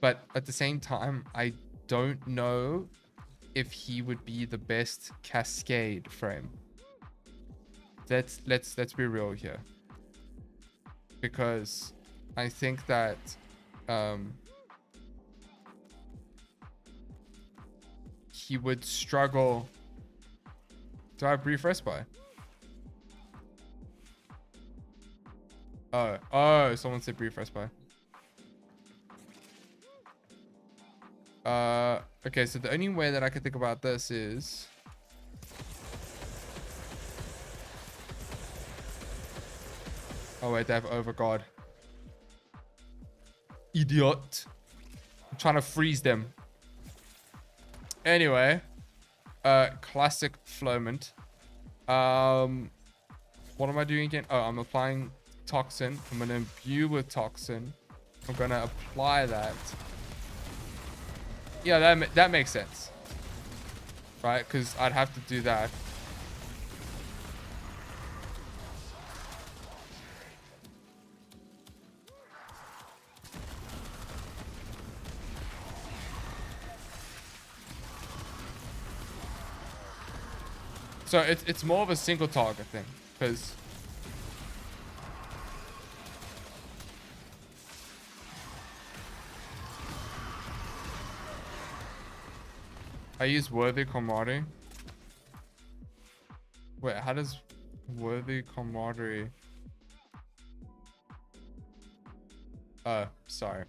Speaker 1: But at the same time, I don't know if he would be the best cascade frame. Let's be real here. Because I think that he would struggle. Do I have brief respite? Oh, someone said brief respite. Okay, so the only way that I can think about this is... Oh wait, they have overguard. Idiot. I'm trying to freeze them. Anyway. Classic flowment. What am I doing again? Oh, I'm applying toxin. I'm gonna imbue with toxin. I'm gonna apply that. Yeah, that makes sense. Right? Because I'd have to do that. So it's more of a single target thing, because I use worthy camaraderie. Wait, how does worthy camaraderie? Oh, sorry.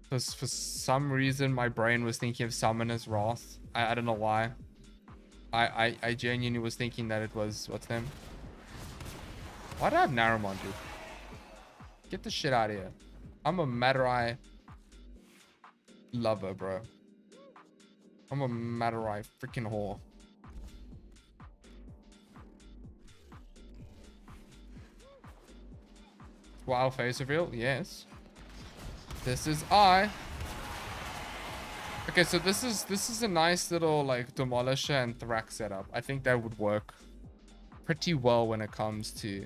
Speaker 1: Because for some reason my brain was thinking of Summoner's Wrath. I don't know why. I genuinely was thinking that it was, what's them? Why do I have Naramon, dude? Get the shit out of here. I'm a Madurai lover, bro. I'm a Madurai freaking whore. Wow, face reveal? Yes. This is I. Okay, so this is a nice little like demolisher and thrax setup. I think that would work pretty well when it comes to,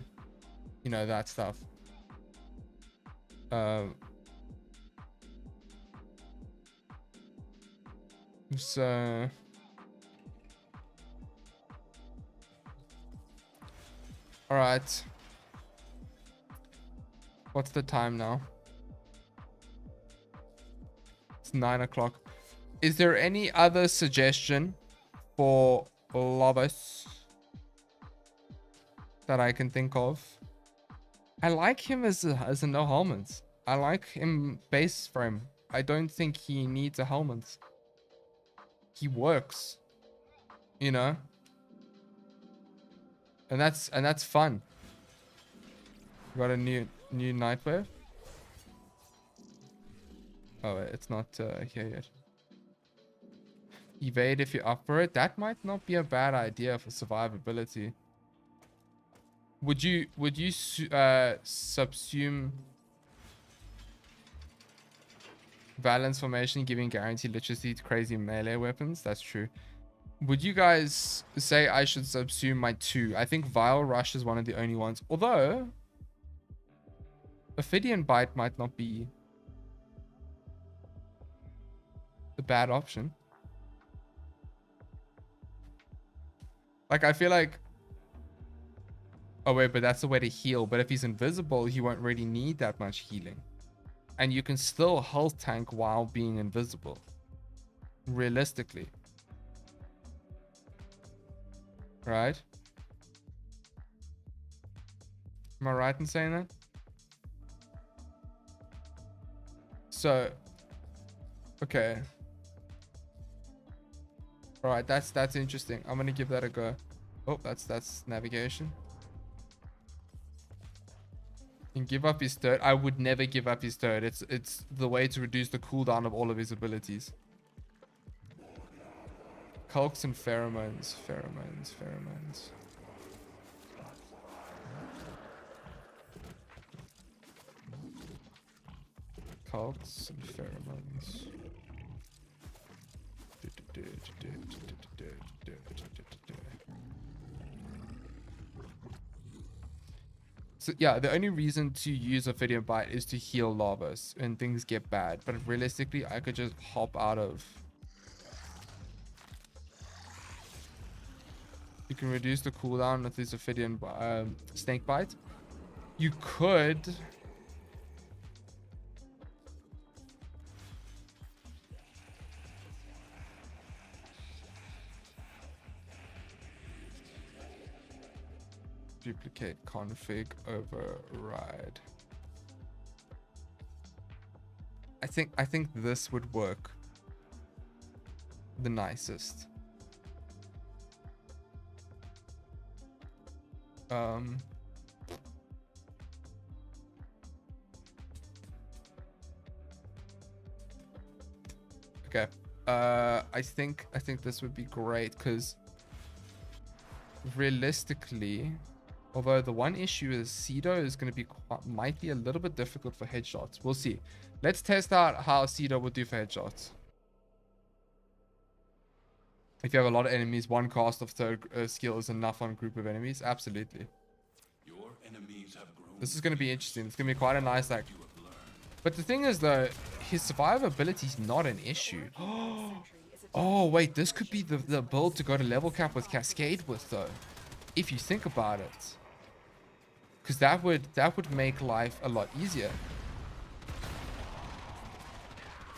Speaker 1: you know, that stuff. So all right. What's the time now? It's 9 o'clock. Is there any other suggestion for Lavos that I can think of? I like him as a no helmets. I like him base frame. I don't think he needs a helmet. He works, you know, and that's fun. Got a new nightwear. Oh, it's not here yet. Evade if you up for it. That might not be a bad idea for survivability. Would you subsume balance formation, giving guaranteed literacy to crazy melee weapons? That's true. Would you guys say I should subsume my 2? I think Vile Rush is one of the only ones. Although Ophidian Bite might not be the bad option. Like, I feel like... Oh, wait, but that's the way to heal. But if he's invisible, he won't really need that much healing. And you can still health tank while being invisible. Realistically. Right? Am I right in saying that? So... Okay. Alright, that's interesting. I'm gonna give that a go. Oh, that's navigation. And give up his third. I would never give up his third. It's the way to reduce the cooldown of all of his abilities. Culks and pheromones. Culks and pheromones. So yeah, the only reason to use Ophidian Bite is to heal Lavos when things get bad. But realistically, I could just hop out of... You can reduce the cooldown with this Ophidian Snake Bite. You could... Duplicate config override. I think this would work. the nicest. Okay. I think this would be great because realistically, although the one issue is Cedo is going to be might be a little bit difficult for headshots. We'll see. Let's test out how Cedo would do for headshots. If you have a lot of enemies, one cast of third skill is enough on a group of enemies. Absolutely.
Speaker 2: Your enemies have grown.
Speaker 1: This is going to be interesting. It's going to be quite a nice like. But the thing is though, his survivability is not an issue. Oh wait, this could be the build to go to level cap with Cascade with though, if you think about it. Because that would make life a lot easier.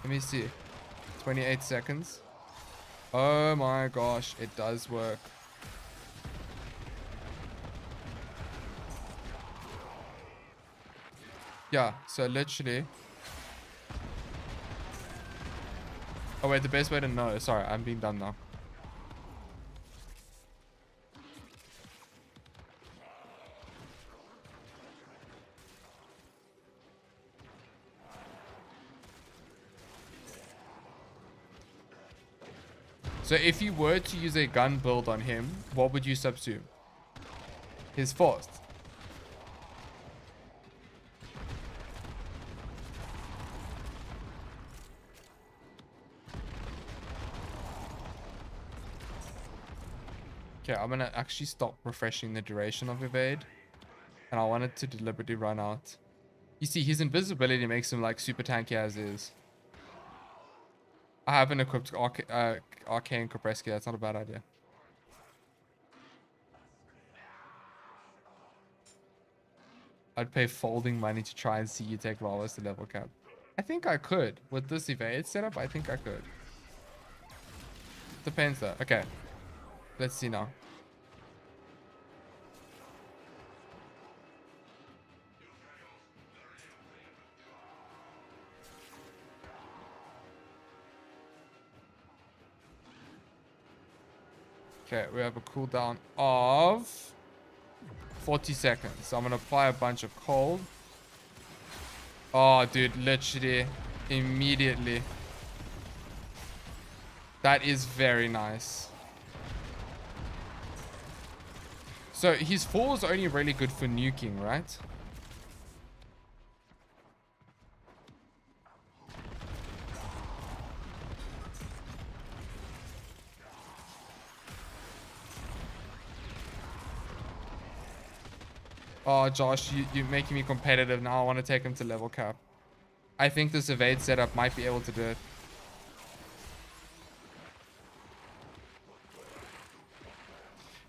Speaker 1: Let me see. 28 seconds. Oh my gosh, it does work. Yeah, so literally. Oh wait, the best way to know. Sorry, I'm being dumb now. So if you were to use a gun build on him, what would you subsume? His force. Okay, I'm gonna actually stop refreshing the duration of evade. And I want it to deliberately run out. You see, his invisibility makes him like super tanky as is. I haven't equipped Arcane Kopreski. That's not a bad idea. I'd pay folding money to try and see you take Lavos to level cap. I think I could. With this evade setup, I think I could. Depends though. Okay. Let's see now. Okay, we have a cooldown of 40 seconds. So I'm going to apply a bunch of cold. Oh, dude, literally immediately. That is very nice. So his 4 is only really good for nuking, right? Oh, Josh, you're making me competitive now. I want to take him to level cap. I think this evade setup might be able to do it.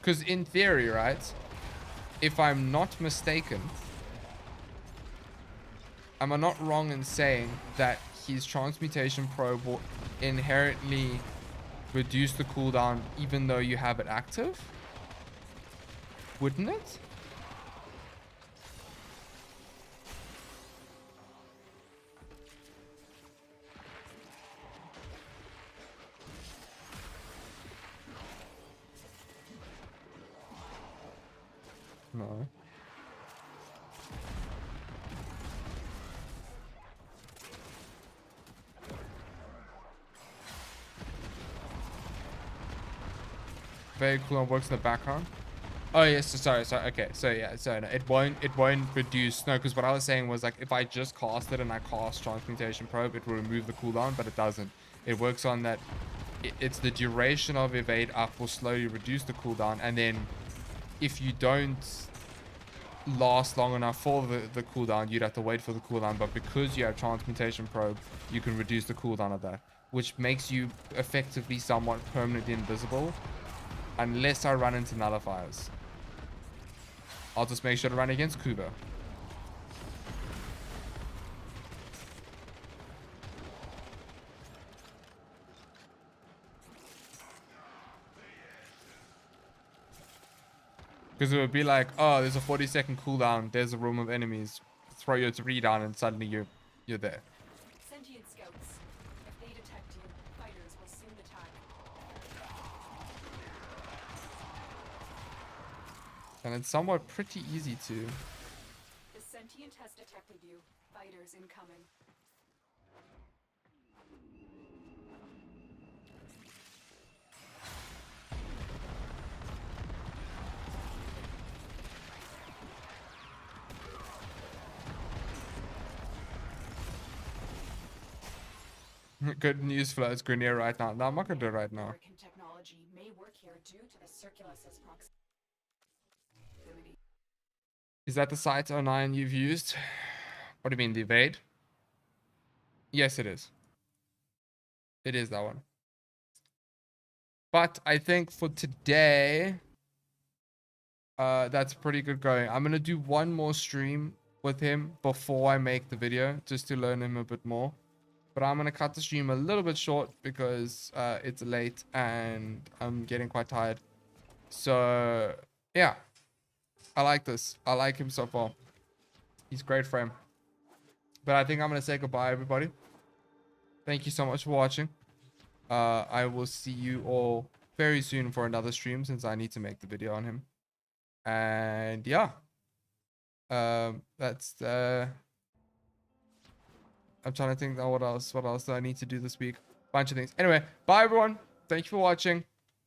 Speaker 1: Because in theory, right, if I'm not mistaken, am I not wrong in saying that his transmutation probe will inherently reduce the cooldown even though you have it active? Wouldn't it? No. Very cool and works in the background. Oh yes, sorry. Okay, so yeah, so no, it won't reduce. No, because what I was saying was like if I just cast it and I cast transmutation probe, it will remove the cooldown, but it doesn't. It works on that. It's the duration of evade up will slowly reduce the cooldown, and then if you don't last long enough for the cooldown, you'd have to wait for the cooldown, but because you have transmutation probe, you can reduce the cooldown of that, which makes you effectively somewhat permanently invisible unless I run into nullifiers. I'll just make sure to run against Kuba. Because it would be like, oh, there's a 40-second cooldown. There's a room of enemies. Throw your 3 down, and suddenly you're there.
Speaker 3: Sentient scouts. If they detect you, fighters will soon attack.
Speaker 1: And it's somewhat pretty easy to.
Speaker 3: The sentient has detected you. Fighters incoming.
Speaker 1: Good news flow. It's Grenier right now. No, I'm not gonna do it right now.
Speaker 3: American technology may work here due to the Circulus's proximity.
Speaker 1: Is that the Site 09 you've used? What do you mean, the evade? Yes, it is. It is that one. But I think for today, that's pretty good going. I'm gonna do one more stream with him before I make the video, just to learn him a bit more. But I'm gonna cut the stream a little bit short because it's late and I'm getting quite tired. So yeah, I like this. I like him so far. He's great frame. But I think I'm gonna say goodbye, everybody. Thank you so much for watching. I will see you all very soon for another stream since I need to make the video on him. And yeah, that's I'm trying to think now what else do I need to do this week. Bunch of things. Anyway, bye everyone. Thank you for watching.